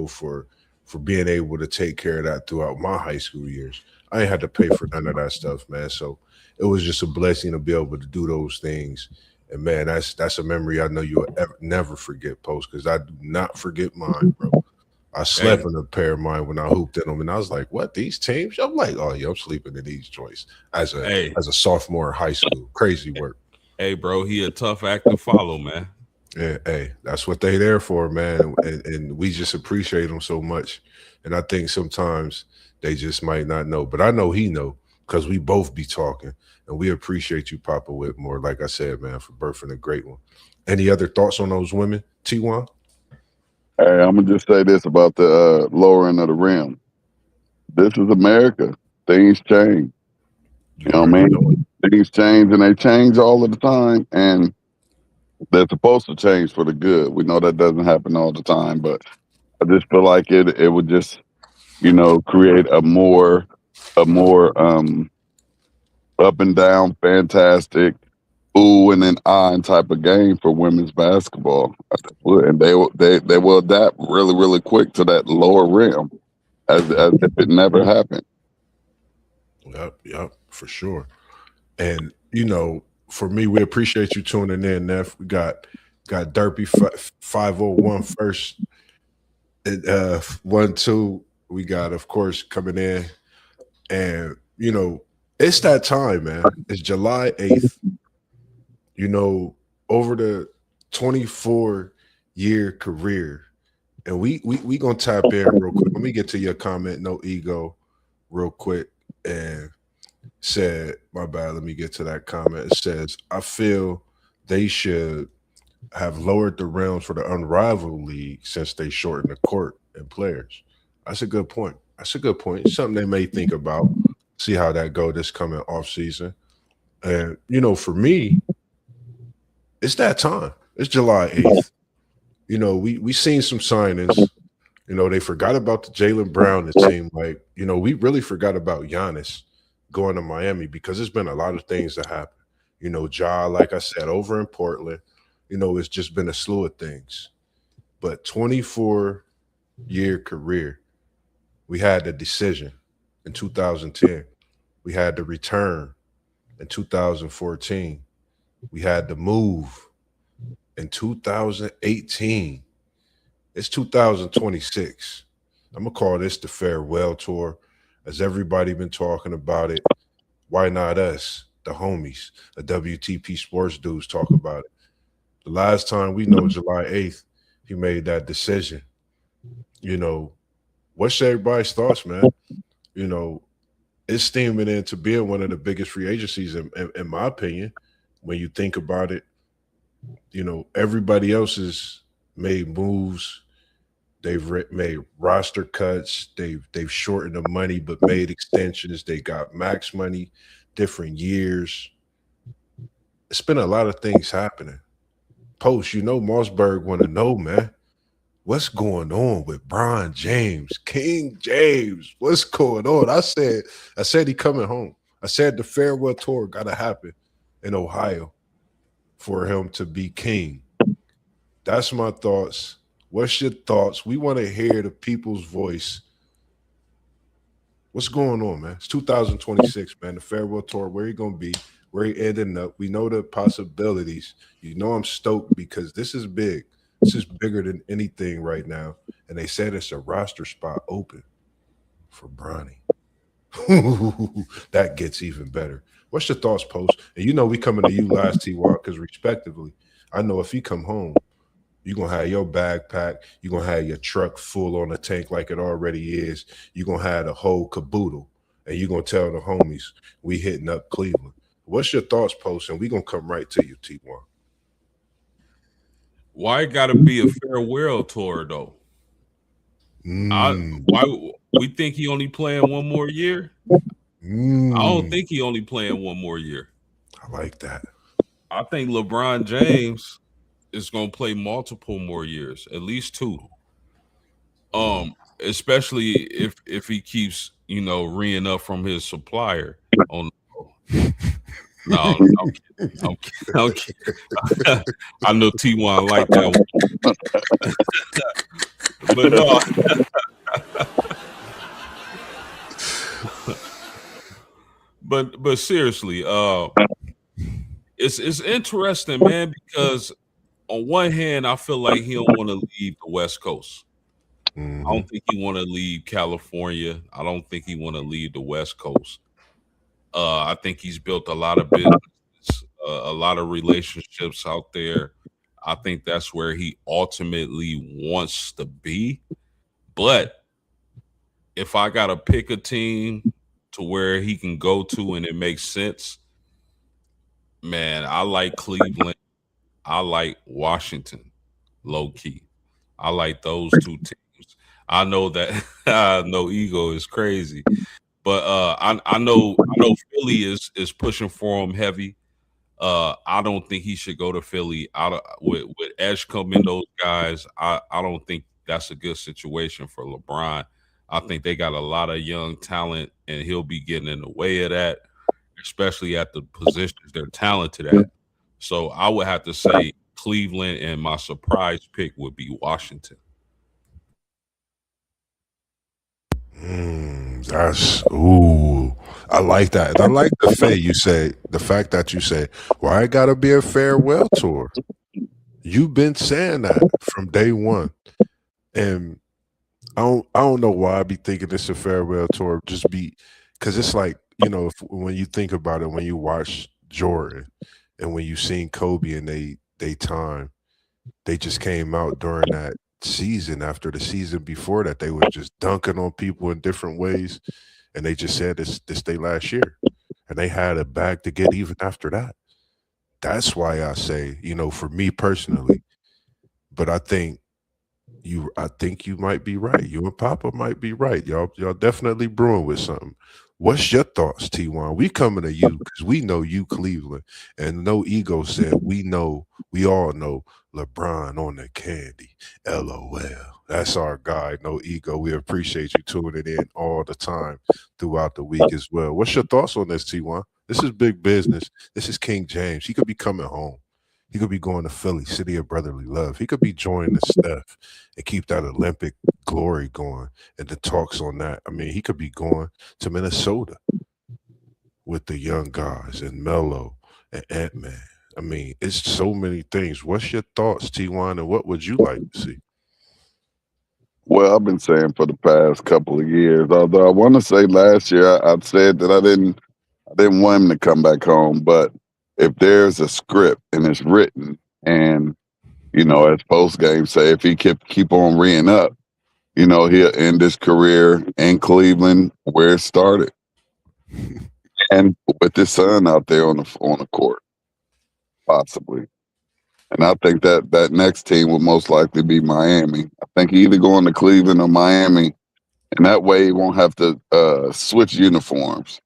for being able to take care of that throughout my high school years. I ain't had to pay for none of that stuff, man. So it was just a blessing to be able to do those things. And man, that's a memory I know you'll never forget, Post, because I do not forget mine, bro. I slept in a pair of mine when I hooped in them, and I was like, "What, these teams?" I'm like, "Oh yeah, I'm sleeping in these joints as a sophomore in high school. Crazy work." Hey, bro, he a tough act to follow, man. Yeah, hey, that's what they there for, man. And we just appreciate them so much. And I think sometimes they just might not know, but I know he know because we both be talking, and we appreciate you, Papa Whitmore. Like I said, man, for birthing a great one. Any other thoughts on those women, T1? Hey, I'm gonna just say this about the lowering of the rim. This is America. Things change. You You know what I already know it. mean? Things change, and they change all of the time. And they're supposed to change for the good. We know that doesn't happen all the time, but I just feel like it would just, create a more up and down, fantastic, ooh and an ah type of game for women's basketball. And they will adapt really, really quick to that lower rim as if it never happened. Yep, for sure. And for me, we appreciate you tuning in, Neff. We got Derpy 501 first, and 1-2. We got, of course, coming in, and it's that time, man. It's July 8th. Over the 24-year career, and we gonna tap in real quick. Let me get to your comment, no ego, real quick, and said, my bad, let me get to that comment. It says, I feel they should have lowered the rims for the unrivaled league since they shortened the court and players. That's a good point. That's a good point. It's something they may think about, see how that go this coming off season. And for me, it's that time. It's July 8th. We seen some signings. They forgot about the Jaylen Brown. It seemed like, we really forgot about Giannis going to Miami because there's been a lot of things that happen. Ja, like I said, over in Portland, it's just been a slew of things. But 24-year career, we had the decision in 2010. We had the return in 2014. We had the move in 2018. It's 2026. I'm going to call this the farewell tour, as everybody been talking about it. Why not us, the homies, the WTP sports dudes talk about it. The last time we know, July 8th, he made that decision. What's everybody's thoughts, man? It's steaming into being one of the biggest free agencies, in my opinion. When you think about it, everybody else has made moves. They've made roster cuts. They've shortened the money, but made extensions. They got max money, different years. It's been a lot of things happening. Post, Mossberg want to know, man, what's going on with Bron James, King James? What's going on? I said he coming home. I said the farewell tour got to happen in Ohio for him to be king. That's my thoughts. What's your thoughts? We want to hear the people's voice. What's going on, man? It's 2026, man. The farewell tour, where he going to be, where he ending up. We know the possibilities. I'm stoked because this is big. This is bigger than anything right now. And they said it's a roster spot open for Bronny. That gets even better. What's your thoughts, Post? And we coming to you last, T-Walk, because respectively, I know if he come home, you're going to have your backpack. You're going to have your truck full on the tank like it already is. You're going to have the whole caboodle. And you're going to tell the homies, we hitting up Cleveland. What's your thoughts, Post? And we're going to come right to you, T1. Why it got to be a farewell tour, though? Why we think he only playing one more year? I don't think he only playing one more year. I like that. I think LeBron James is going to play multiple more years, at least 2. Especially if he keeps, reeing up from his supplier on. No, I'm kidding. I know T1 like that one. But no. but seriously, it's interesting, man, because on one hand, I feel like he don't want to leave the West Coast. I don't think he want to leave California. I don't think he want to leave the West Coast. I think he's built a lot of business, a lot of relationships out there. I think that's where he ultimately wants to be. But if I got to pick a team to where he can go to and it makes sense, man, I like Cleveland. I like Washington, low key. I like those two teams. I know that no ego is crazy, but I know Philly is pushing for him heavy. I don't think he should go to Philly. With Edgecombe and those guys, I don't think that's a good situation for LeBron. I think they got a lot of young talent, and he'll be getting in the way of that, especially at the positions they're talented at. So I would have to say Cleveland, and my surprise pick would be Washington. That's ooh. I like that. And I like the fact that you say, well, I gotta be a farewell tour. You've been saying that from day one. And I don't know why I be thinking it's a farewell tour. Just be because it's like, when you think about it, when you watch Jordan and when you seen Kobe and they time, they just came out during that season after the season before that they was just dunking on people in different ways, and they just said this day last year, and they had a bag to get even after that. That's why I say, for me personally, but I think you might be right. You and Papa might be right. Y'all definitely brewing with something. What's your thoughts, T1? We coming to you because we know you Cleveland. And no ego said we all know LeBron on the candy. LOL. That's our guy. No ego. We appreciate you tuning in all the time throughout the week as well. What's your thoughts on this, T1? This is big business. This is King James. He could be coming home. He could be going to Philly, city of brotherly love. He could be joining the Steph and keep that Olympic glory going and the talks on that. I mean, he could be going to Minnesota with the young guys and Melo and Ant Man. I mean, it's so many things. What's your thoughts, T1, and what would you like to see? Well, I've been saying for the past couple of years, although I want to say last year I said that I didn't want him to come back home, but if there's a script and it's written, and as post game say, if he keep on reeing up, he'll end his career in Cleveland where it started, and with his son out there on the court, possibly. And I think that next team would most likely be Miami. I think he either going to Cleveland or Miami, and that way he won't have to switch uniforms.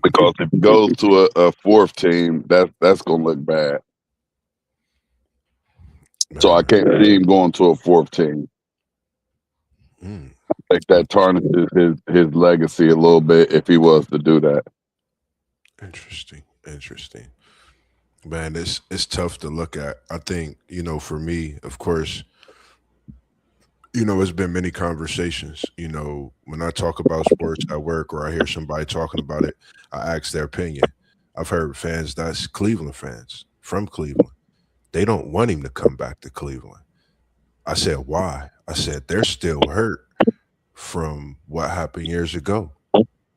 Because if he goes to a fourth team, that's gonna look bad. So I Man, can't see him going to a fourth team. mm, I think that tarnishes his legacy a little bit if he was to do that. interesting. Interesting. Man, it's tough to look at. I think, for me, of course, it's been many conversations. When I talk about sports at work or I hear somebody talking about it, I ask their opinion. I've heard fans that's Cleveland fans from Cleveland. They don't want him to come back to Cleveland. I said, why? I said, they're still hurt from what happened years ago,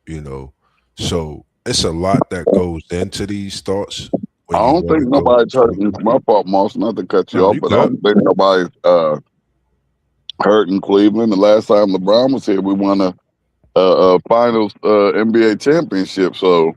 you know. So it's a lot that goes into these thoughts I when you don't want think to go nobody's to hurting. It's my fault, Moss, not to cut you no, off, you but I good. don't think nobody's hurt in Cleveland. The last time LeBron was here, we won a finals NBA championship. So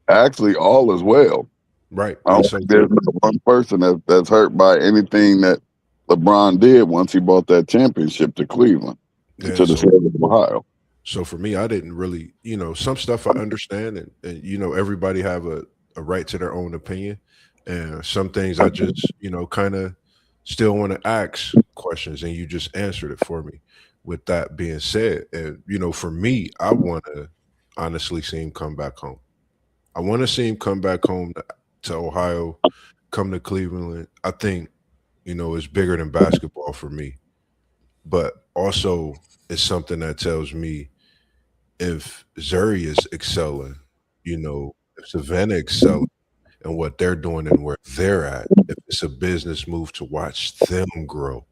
actually, all is well. Right. I And don't so think there's not one person that's hurt by anything that LeBron did once he brought that championship to Cleveland, yeah, to the state of Ohio. so for me, I didn't really, some stuff I understand and everybody have a right to their own opinion. And some things I just, kind of still want to ask questions and you just answered it for me. With that being said, and for me, I want to honestly see him come back home. I want to see him come back home to Ohio, come to Cleveland. I think, it's bigger than basketball for me. But also it's something that tells me if Zuri is excelling, if Savannah excelling and what they're doing and where they're at, if it's a business move to watch them grow,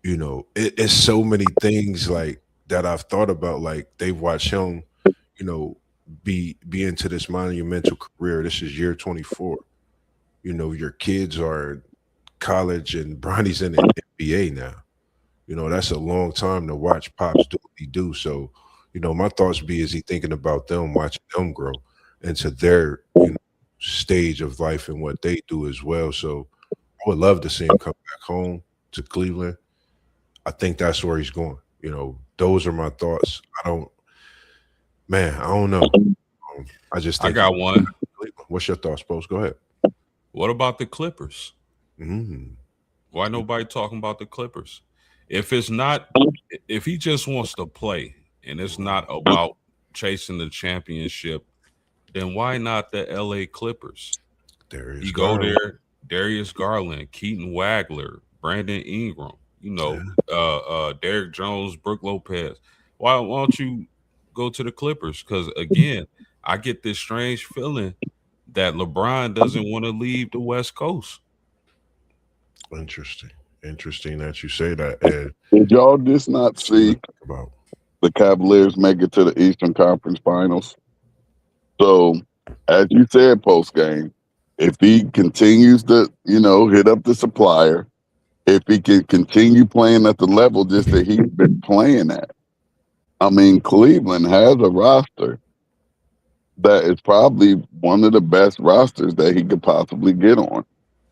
it's so many things like that I've thought about. Like they've watched him, you know, be into this monumental career. This is year 24. Your kids are in college and Bronny's in the NBA now. That's a long time to watch Pops do what he do. So, my thoughts be, is he thinking about them, watching them grow into their stage of life and what they do as well. So I would love to see him come back home to Cleveland. I think that's where he's going. Those are my thoughts. I don't know. I just I think got one. Cleveland. What's your thoughts, Post? Go ahead. What about the Clippers? Mm, Why nobody talking about the Clippers? If it's not, if he just wants to play and it's not about chasing the championship, then why not the LA Clippers? there is You go Garland. there, Darius Garland, Keaton Wagler, Brandon Ingram, Yeah, Derrick Jones, Brooke Lopez. Why don't you go to the Clippers? Because again, I get this strange feeling that LeBron doesn't want to leave the West Coast. interesting. Interesting that you say that, Ed. Did y'all just not Something to see think about. the Cavaliers make it to the Eastern Conference Finals? So, as you said post game, if he continues to, hit up the supplier, if he can continue playing at the level just that he's been playing at, I mean, Cleveland has a roster that is probably one of the best rosters that he could possibly get on.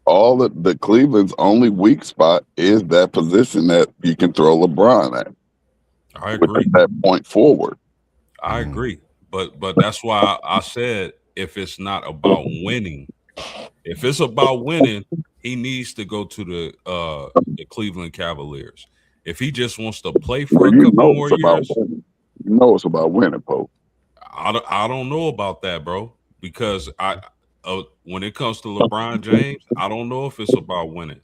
All the Cleveland's only weak spot is that position that you can throw LeBron at. I agree. That point forward. I agree. But that's why I said if it's not about winning, if it's about winning, he needs to go to the Cleveland Cavaliers. If he just wants to play for But a couple more it's about years, winning. You know it's about winning, Pope. I don't know about that, bro. Because when it comes to LeBron James, I don't know if it's about winning.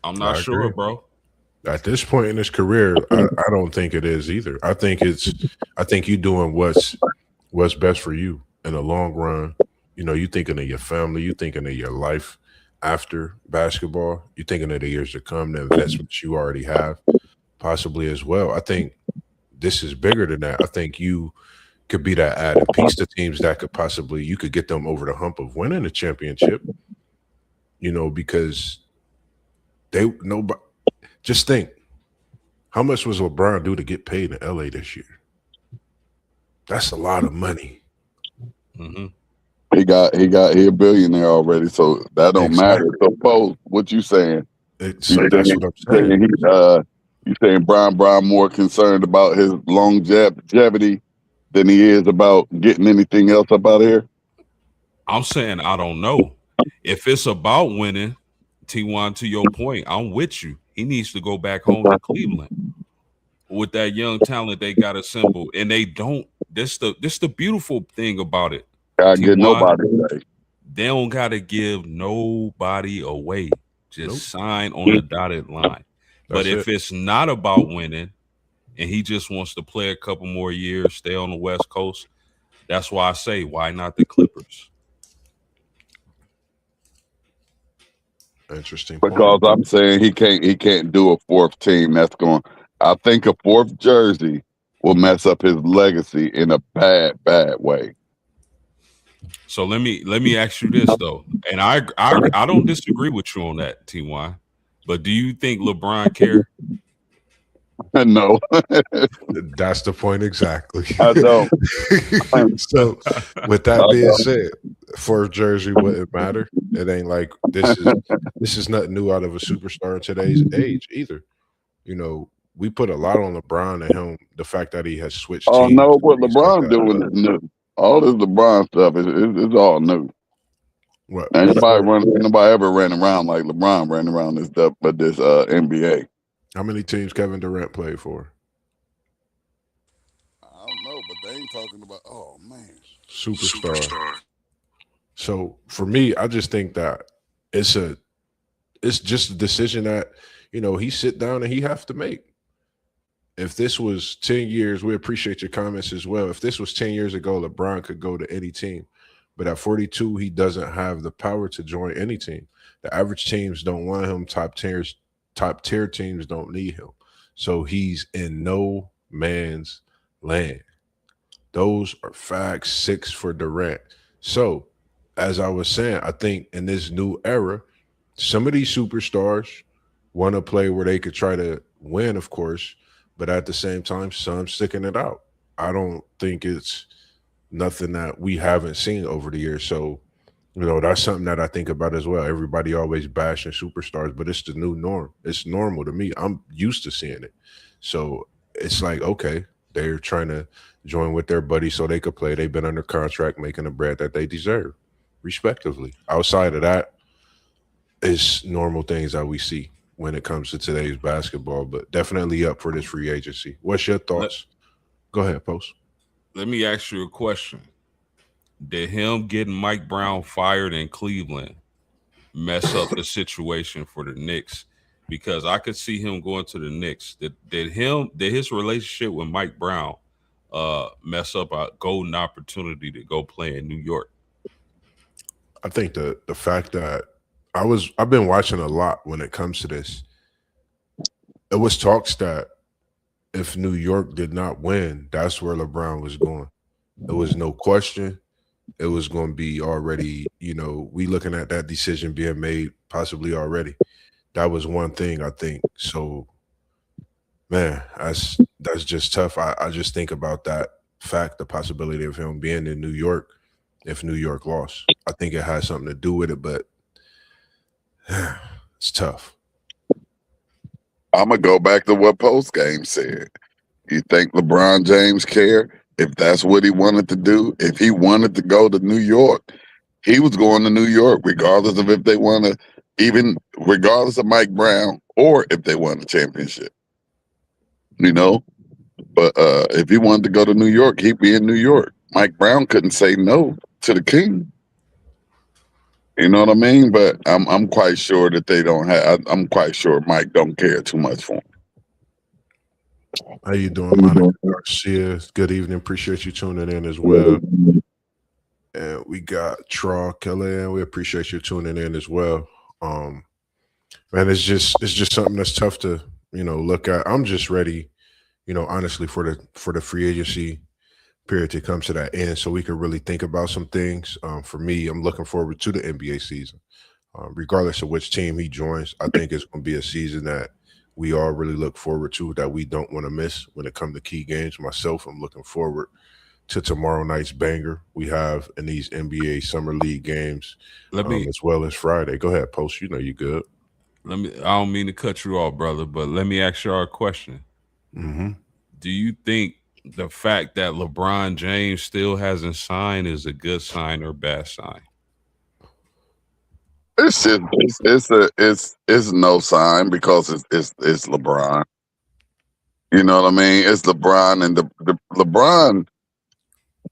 I'm not I sure, agree. bro. At this point in his career, I don't think it is either. I think you doing what's best for you in the long run. You thinking of your family, you thinking of your life after basketball, you thinking of the years to come, the investments you already have, possibly as well. I think this is bigger than that. I think you could be that added piece to teams that could possibly, you could get them over the hump of winning a championship. Because they nobody. Just think, how much was LeBron due to get paid in LA this year? That's a lot of money. Hmm. He a billionaire already, so that don't matter. Exactly. So, Pope, what you saying? So that's what I'm saying. You saying Brian more concerned about his longevity than he is about getting anything else up out of here? I'm saying I don't know. If it's about winning, T1, to your point, I'm with you. He needs to go back home to Cleveland with that young talent they got assembled. And they don't. This the beautiful thing about it. Gotta get T1, nobody away. they don't gotta give nobody away. Just Nope. sign on the dotted line. But That's if it. it's not about winning and he just wants to play a couple more years, stay on the West Coast, that's why I say, why not the Clippers? Interesting point. Because I'm saying he can't do a fourth team. I think a fourth jersey will mess up his legacy in a bad way. So let me ask you this though, and I don't disagree with you on that, Ty. But do you think LeBron care? No, That's the point exactly. I don't. So, with that being said, fourth jersey wouldn't matter. It ain't like this is nothing new out of a superstar in today's age either. We put a lot on LeBron and him. The fact that he has switched Oh teams, no, what things like LeBron that. doing is new. All this LeBron stuff is all new. What? Ain't nobody ever ran around like LeBron ran around this stuff, but this NBA. How many teams Kevin Durant played for? I don't know, but they ain't talking about. Oh man, Superstar. So for me, I just think that it's just a decision that he sit down and he have to make. If this was 10 years, we appreciate your comments as well. If this was 10 years ago, LeBron could go to any team. But at 42, he doesn't have the power to join any team. The average teams don't want him. Top tier teams don't need him. So he's in no man's land. Those are facts. 6 for Durant. So, as I was saying, I think in this new era, some of these superstars want to play where they could try to win, of course, but at the same time, some sticking it out. I don't think it's nothing that we haven't seen over the years. So, that's something that I think about as well. Everybody always bashing superstars, but it's the new norm. It's normal to me. I'm used to seeing it. So it's like, okay, they're trying to join with their buddies so they could play. They've been under contract making the bread that they deserve, respectively. Outside of that, it's normal things that we see when it comes to today's basketball, but definitely up for this free agency. What's your Let, thoughts? Go ahead, Post. let me ask you a question. Did him getting Mike Brown fired in Cleveland mess up the situation for the Knicks? Because I could see him going to the Knicks. Did his relationship with Mike Brown mess up a golden opportunity to go play in New York? I think the fact that I've been watching a lot when it comes to this. It was talks that if New York did not win, that's where LeBron was going. It was no question. It was going to be already, we looking at that decision being made possibly already. That was one thing I think. So, man, that's just tough. I just think about that fact, the possibility of him being in New York if New York lost. I think it has something to do with it, but it's tough. I'm gonna go back to what post game said. You think LeBron James cared? If that's what he wanted to do, if he wanted to go to New York, he was going to New York, regardless of if they won even regardless of Mike Brown or if they won the championship. But if he wanted to go to New York, he'd be in New York. Mike Brown couldn't say no to the king. You know what I mean? But I'm quite sure that they don't have. I'm quite sure Mike don't care too much for him. How you doing, Monica Garcia? Good evening. Appreciate you tuning in as well. And we got Traw Kelly, and we appreciate you tuning in as well. Man, it's just something that's tough to look at. I'm just ready, honestly, for the free agency period to come to that end, so we can really think about some things. For me, I'm looking forward to the NBA season, regardless of which team he joins. I think it's going to be a season that we all really look forward to, that we don't want to miss when it comes to key games. Myself, I'm looking forward to tomorrow night's banger we have in these NBA Summer League games, as well as Friday. Go ahead, Post. You good. I don't mean to cut you off, brother, but let me ask y'all a question. Mm-hmm. Do you think the fact that LeBron James still hasn't signed is a good sign or bad sign? It's no sign because it's LeBron. You know what I mean? It's LeBron, and the LeBron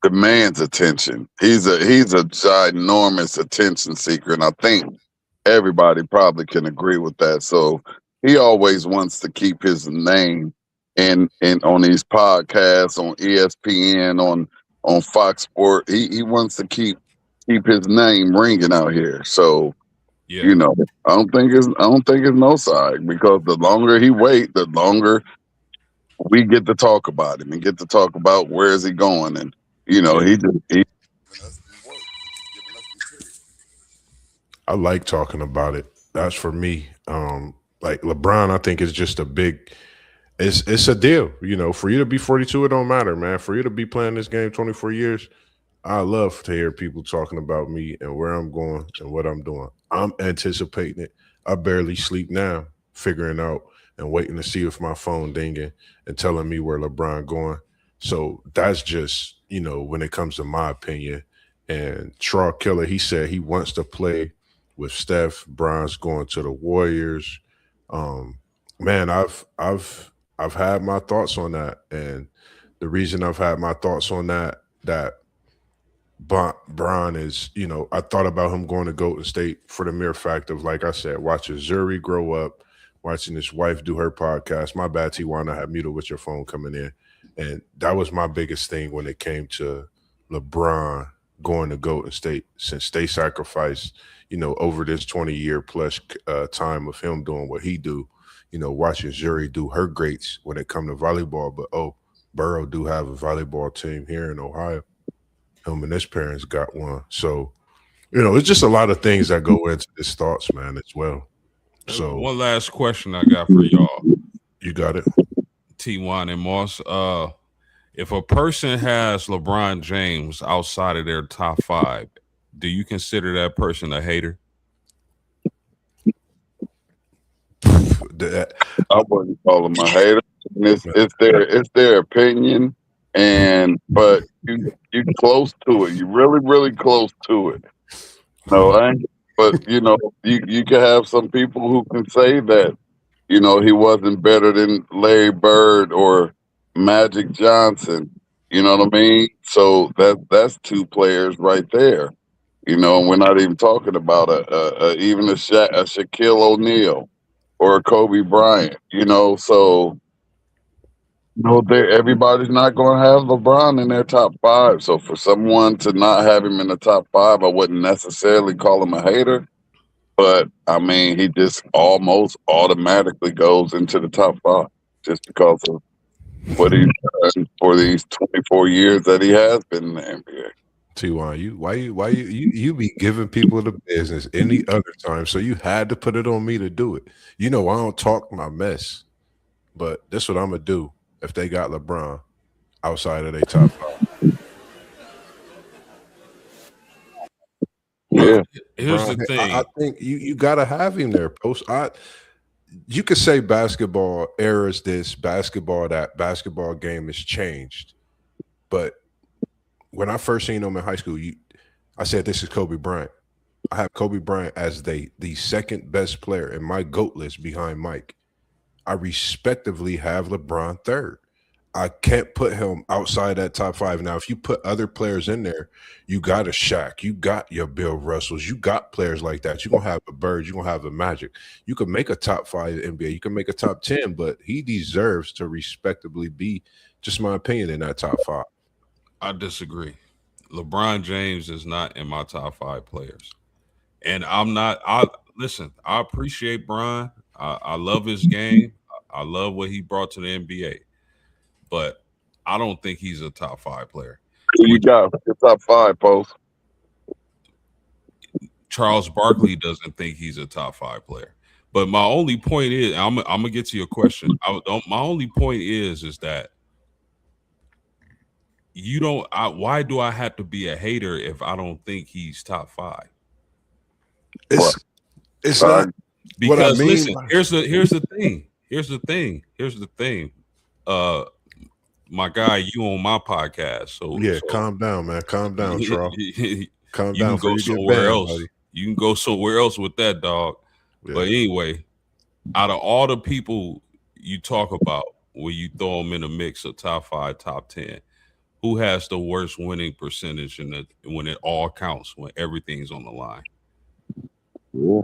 demands attention. He's a ginormous attention seeker, and I think everybody probably can agree with that. So he always wants to keep his name in on these podcasts, on ESPN, on Fox Sport. He wants to keep his name ringing out here. So yeah. I don't think it's no side, because the longer he wait, the longer we get to talk about him and get to talk about where is he going, and he I like talking about it. That's for me. Like LeBron, I think is just a big. It's a deal. For you to be 42, it don't matter, man. For you to be playing this game 24 years, I love to hear people talking about me and where I'm going and what I'm doing. I'm anticipating it. I barely sleep now, figuring out and waiting to see if my phone dinging and telling me where LeBron going. So that's just, when it comes to my opinion. And Traw Killer, he said he wants to play with Steph. Bron's going to the Warriors. Man, I've had my thoughts on that, and the reason I've had my thoughts on that Bron is, I thought about him going to Golden State for the mere fact of, like I said, watching Zuri grow up, watching his wife do her podcast. My bad, Tijuana, I had muted with your phone coming in. And that was my biggest thing when it came to LeBron going to Golden State, since they sacrificed, over this 20-year plus time of him doing what he do, watching Zuri do her greats when it come to volleyball. But, Burrow do have a volleyball team here in Ohio. Him and his parents got one. So, it's just a lot of things that go into his thoughts, man, as well. So one last question I got for y'all. You got it. T1 and Moss. If a person has LeBron James outside of their top five, do you consider that person a hater? That- I wouldn't call them a hater. And it's their opinion, and but you close to it. You really close to it. No, I ain't, but you can have some people who can say that he wasn't better than Larry Bird or Magic Johnson. You know what I mean? So that's two players right there. And we're not even talking about even a Shaquille O'Neal or a Kobe Bryant. So everybody's not going to have LeBron in their top five. So for someone to not have him in the top five, I wouldn't necessarily call him a hater. But I mean, he just almost automatically goes into the top five just because of what he's done for these 24 years that he has been in the NBA. T1, you be giving people the business any other time, so you had to put it on me to do it. I don't talk my mess, but that's what I'm gonna do if they got LeBron outside of their top five. Yeah, Here's LeBron, the I thing. think you gotta have him there. You could say basketball era is this, basketball that, basketball game has changed, but when I first seen him in high school, I said this is Kobe Bryant. I have Kobe Bryant as the second best player in my GOAT list behind Mike. I respectively have LeBron third. I can't put him outside that top five. Now, if you put other players in there, you got a Shaq, you got your Bill Russells, you got players like that. You're gonna have the Birds, you're gonna have the Magic. You can make a top five NBA, you can make a top 10, but he deserves to respectably be, just my opinion, in that top five. I disagree. LeBron James is not in my top five players. And I'm not. I listen. I appreciate Brian. I love his game. I love what he brought to the NBA. But I don't think he's a top five player. who you Which got for your top five, post? Charles Barkley doesn't think he's a top five player. But my only point is, I'm gonna get to your question. My only point is that you don't. Why do I have to be a hater if I don't think he's top five? It's it's Right. not what I Because mean. listen, here's the thing. Here's the thing. Uh, my guy, you on my podcast, Yeah, so calm down, man. Calm down, Troll. you Calm can down before go you get somewhere banned, else. buddy. You can go somewhere else with that dog. Yeah. But anyway, out of all the people you talk about, when you throw them in a mix of top five, top 10, who has the worst winning percentage when it all counts, when everything's on the line? Yeah.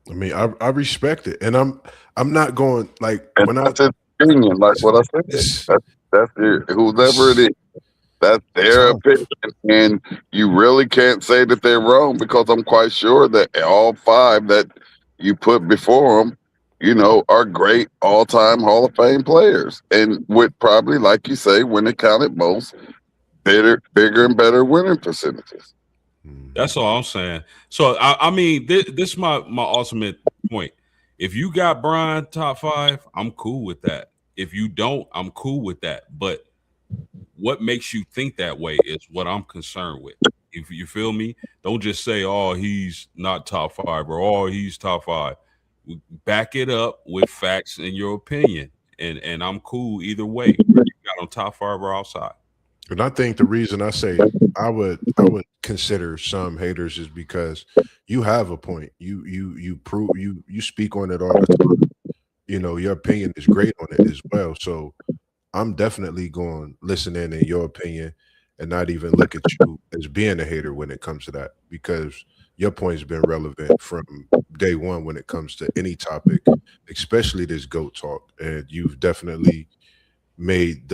I mean, I respect it, and I'm not going like And when I that's his opinion, like what I said. it's That's whoever it is. That's their tough. opinion, and you really can't say that they're wrong because I'm quite sure that all five that you put before them, are great all-time Hall of Fame players, and with probably, like you say, when it counted most, bigger and better winning percentages. That's all I'm saying. So I mean, this is my ultimate point. If you got Brian top five, I'm cool with that. If you don't, I'm cool with that. But what makes you think that way is what I'm concerned with. If you feel me, don't just say, "Oh, he's not top five," or "Oh, he's top five." Back it up with facts and your opinion, and I'm cool either way. Whether you got on top five or outside. And I think the reason I say I would consider some haters is because you have a point. You prove you speak on it all the time. Your opinion is great on it as well. So I'm definitely going to listen in your opinion and not even look at you as being a hater when it comes to that, because your point's been relevant from day one when it comes to any topic, especially this GOAT talk. And you've definitely made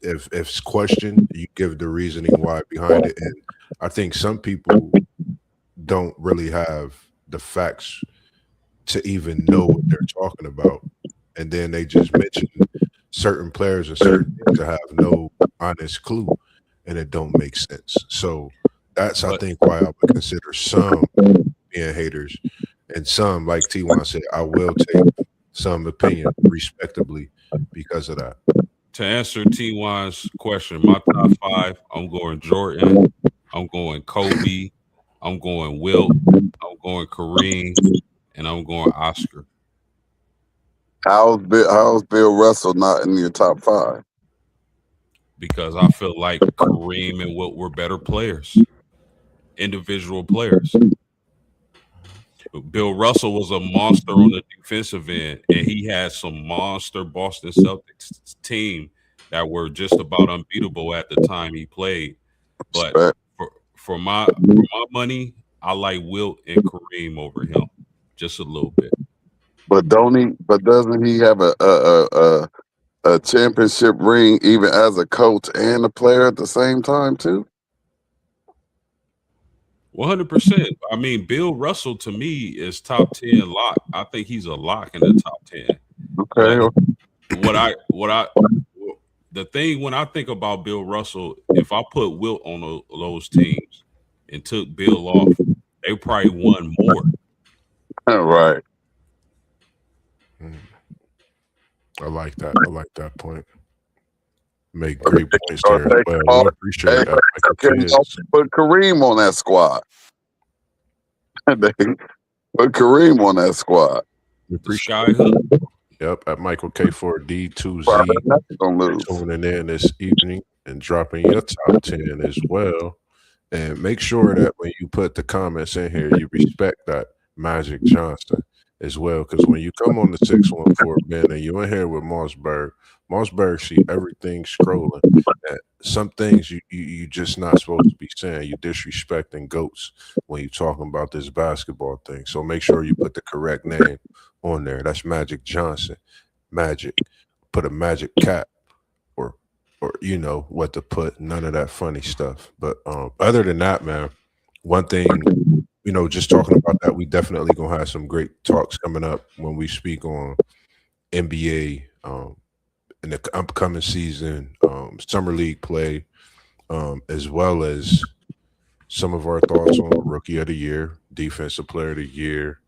if it's questioned, you give the reasoning why behind it. And I think some people don't really have the facts to even know what they're talking about. And then they just mention certain players and certain things to have no honest clue, and it don't make sense. So that's, I think, why I would consider some being haters, and some, like T1 said, I will take some opinion respectably because of that. To answer T1's question, my top five, I'm going Jordan, I'm going Kobe, I'm going Wilt, I'm going Kareem, and I'm going Oscar. How's Bill Russell not in your top five? Because I feel like Kareem and Wilt were better players, individual players. Bill Russell was a monster on the defensive end, and he had some monster Boston Celtics team that were just about unbeatable at the time he played. But Respect. for my money, I like Wilt and Kareem over him just a little bit. But don't he? But doesn't he have a championship ring even as a coach and a player at the same time too? 100%. I mean, Bill Russell to me is top 10 lock. I think he's a lock in the top 10. But Okay. what I the thing when I think about Bill Russell, if I put Wilt on those teams and took Bill off, they probably won more. Right. I like that. I like that point. Make great points there as well. Hey, We appreciate that. Michael can Kidd. you also put Kareem on that squad? They put Kareem on that squad. We The appreciate Sky Hook. Yep, at Michael K4D2Z Well, they're not gonna lose. tuning in this evening and dropping your top 10 as well. And make sure that when you put the comments in here, you respect that Magic Johnson as well. Because when you come on the 614 Ben and you're in here with Mossberg see everything scrolling. And some things you just not supposed to be saying. You're disrespecting goats when you're talking about this basketball thing. So make sure you put the correct name on there. That's Magic Johnson. Magic. Put a magic cap or you know what to put. None of that funny stuff. But other than that, man, one thing, you know, just talking about that, we definitely gonna have some great talks coming up when we speak on NBA in the upcoming season, summer league play, as well as some of our thoughts on rookie of the year, defensive player of the year,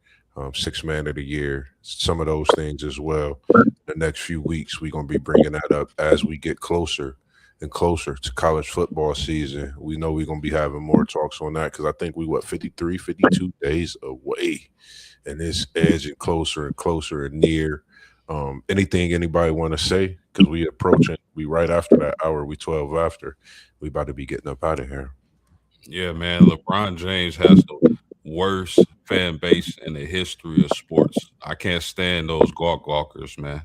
six man of the year, some of those things as well. The next few weeks, we're going to be bringing that up as we get closer and closer to college football season. We know we're going to be having more talks on that because I think we, 53, 52 days away, and it's edging closer and closer and near. Anything anybody want to say? Because we approaching, we right after that hour, we 12 after. We about to be getting up out of here. Yeah, man. LeBron James has the worst fan base in the history of sports. I can't stand those gawkers, man.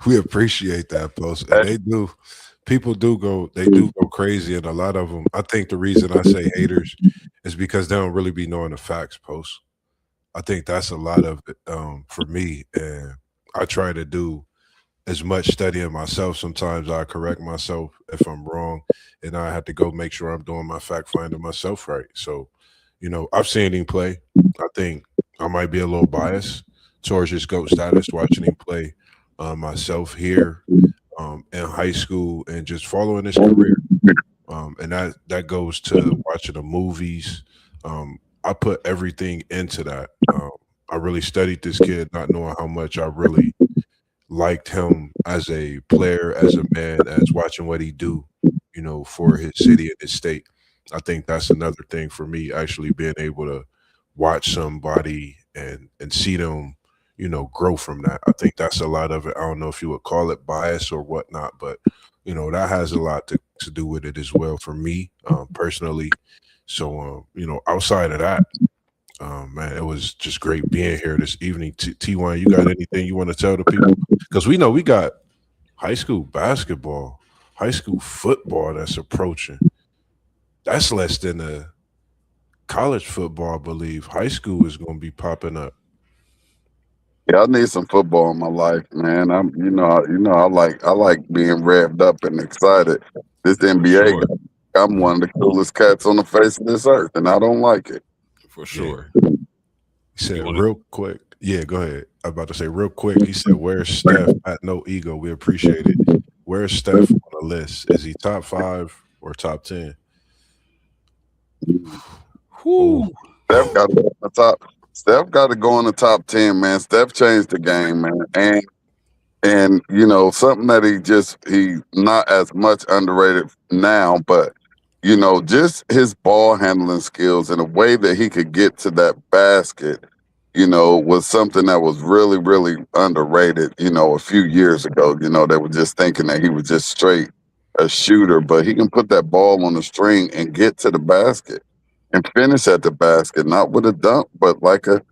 We appreciate that post, and they do. People do go. They do go crazy, and a lot of them. I think the reason I say haters is because they don't really be knowing the facts. Post. I think that's a lot of it for me, and I try to do as much studying myself. Sometimes I correct myself if I'm wrong, and I have to go make sure I'm doing my fact finding myself right. So, you know, I've seen him play. I think I might be a little biased towards his GOAT status watching him play myself here in high school and just following his career. And that goes to watching the movies. I put everything into that. I really studied this kid, not knowing how much I really liked him as a player, as a man, as watching what he do, you know, for his city and his state. I think that's another thing for me, actually being able to watch somebody and see them, you know, grow from that. I think that's a lot of it. I don't know if you would call it bias or whatnot, but you know, that has a lot to do with it as well for me, personally. So you know, outside of that, man, it was just great being here this evening. T1, you got anything you want to tell the people? Because we know we got high school basketball, high school football that's approaching. That's less than a college football, I believe. High school is going to be popping up. Yeah, I need some football in my life, man. I like being revved up and excited. This NBA, Sure. I'm one of the coolest cats on the face of this earth, and I don't like it. For sure. He said real quick. Yeah, go ahead. I'm about to say real quick. He said, "Where's Steph?" At no ego. We appreciate it. Where's Steph on the list? Is he top 5 or top 10? Whew. Steph got to be on the top. Steph got to go in the top 10, man. Steph changed the game, man. And you know, something that he's not as much underrated now, but you know, just his ball handling skills and the way that he could get to that basket, you know, was something that was really, really underrated, you know, a few years ago. You know, they were just thinking that he was just straight a shooter, but he can put that ball on the string and get to the basket and finish at the basket, not with a dunk, but like a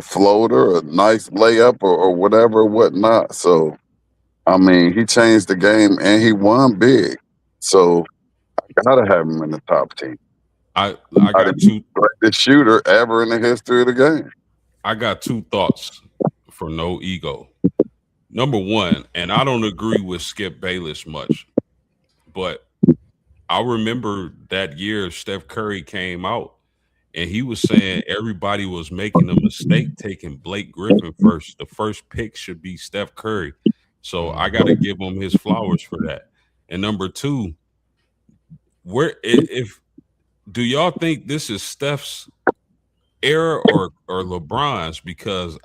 floater, a nice layup or whatever, whatnot. So I mean, he changed the game and he won big. So I gotta have him in the top 10. I Might got be the two greatest shooter ever in the history of the game. I got two thoughts for no ego. Number one, and I don't agree with Skip Bayless much, but I remember that year Steph Curry came out and he was saying everybody was making a mistake taking Blake Griffin first. The first pick should be Steph Curry. So I got to give him his flowers for that. And number two, where if do y'all think this is Steph's era or LeBron's? Because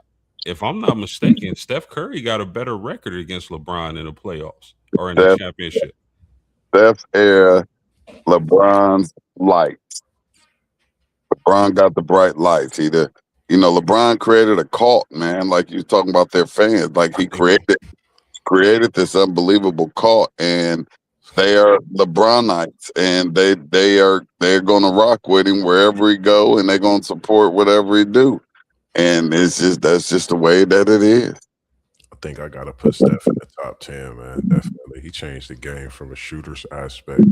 if I'm not mistaken, Steph Curry got a better record against LeBron in the playoffs or in the Steph, championship. Steph's era, LeBron's light. LeBron got the bright lights. You know, LeBron created a cult, man. Like you talking about their fans. Like he created this unbelievable cult, and they are LeBronites, and they're gonna rock with him wherever he go, and they're gonna support whatever he do. And that's just the way that it is. I think I gotta put Steph in the top 10, man. Definitely, he changed the game from a shooter's aspect.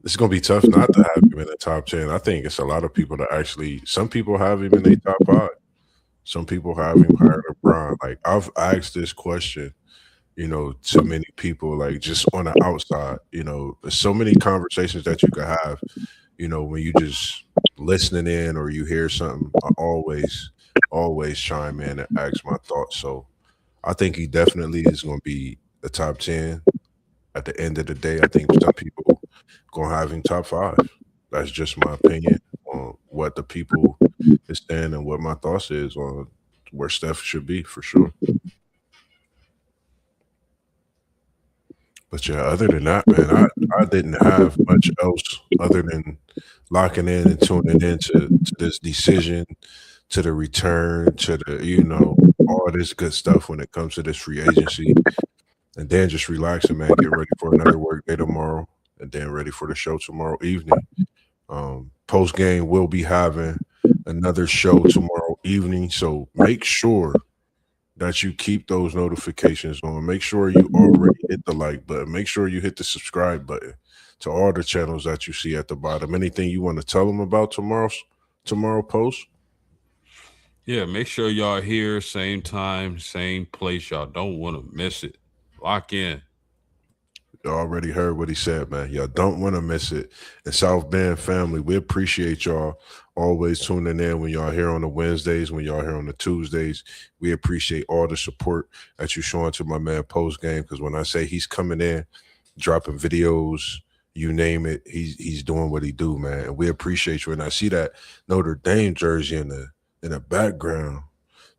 It's gonna be tough not to have him in the top 10. I think it's a lot of people that actually. Some people have him in their top 5. Some people have him higher than Brown. Like I've asked this question, you know, to many people, like just on the outside. You know, there's so many conversations that you could have. You know, when you just listening in or you hear something, I always chime in and ask my thoughts. So I think he definitely is going to be the top 10. At the end of the day, I think some people going to have him top 5. That's just my opinion on what the people is saying and what my thoughts is on where Steph should be for sure. But yeah, other than that, man, I didn't have much else other than locking in and tuning in to this decision, to the return, to the, you know, all this good stuff when it comes to this free agency. And then just relaxing, man, get ready for another work day tomorrow, and then ready for the show tomorrow evening. Post game, we'll be having another show tomorrow evening. So make sure that you keep those notifications on. Make sure you already hit the like button. Make sure you hit the subscribe button to all the channels that you see at the bottom. Anything you want to tell them about tomorrow post? Yeah, make sure y'all here, same time, same place. Y'all don't want to miss it. Lock in. You already heard what he said, man. Y'all don't want to miss it. And South Bend family, we appreciate y'all always tuning in when y'all here on the Wednesdays, when y'all here on the Tuesdays. We appreciate all the support that you showing to my man post game. Because when I say he's coming in, dropping videos, you name it, he's doing what he do, man. And we appreciate you. And I see that Notre Dame jersey in the background,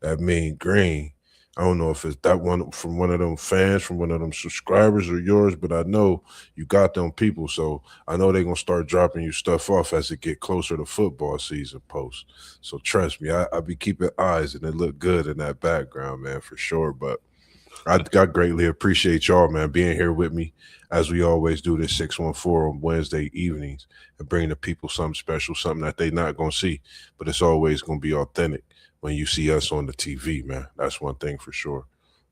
that mean green. I don't know if it's that one from one of them fans, from one of them subscribers or yours, but I know you got them people. So I know they're going to start dropping you stuff off as it get closer to football season post. So trust me, I be keeping eyes and it look good in that background, man, for sure. But I greatly appreciate y'all, man, being here with me as we always do this 614 on Wednesday evenings and bring the people something special, something that they not going to see, but it's always going to be authentic when you see us on the TV, man. That's one thing for sure.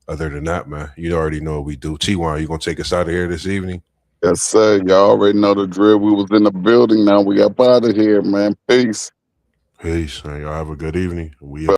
Other than that, man, you already know what we do. T1, you going to take us out of here this evening? Yes, sir. Y'all already know the drill. We was in the building. Now we up out of here, man. Peace. Peace, man. Y'all have a good evening. We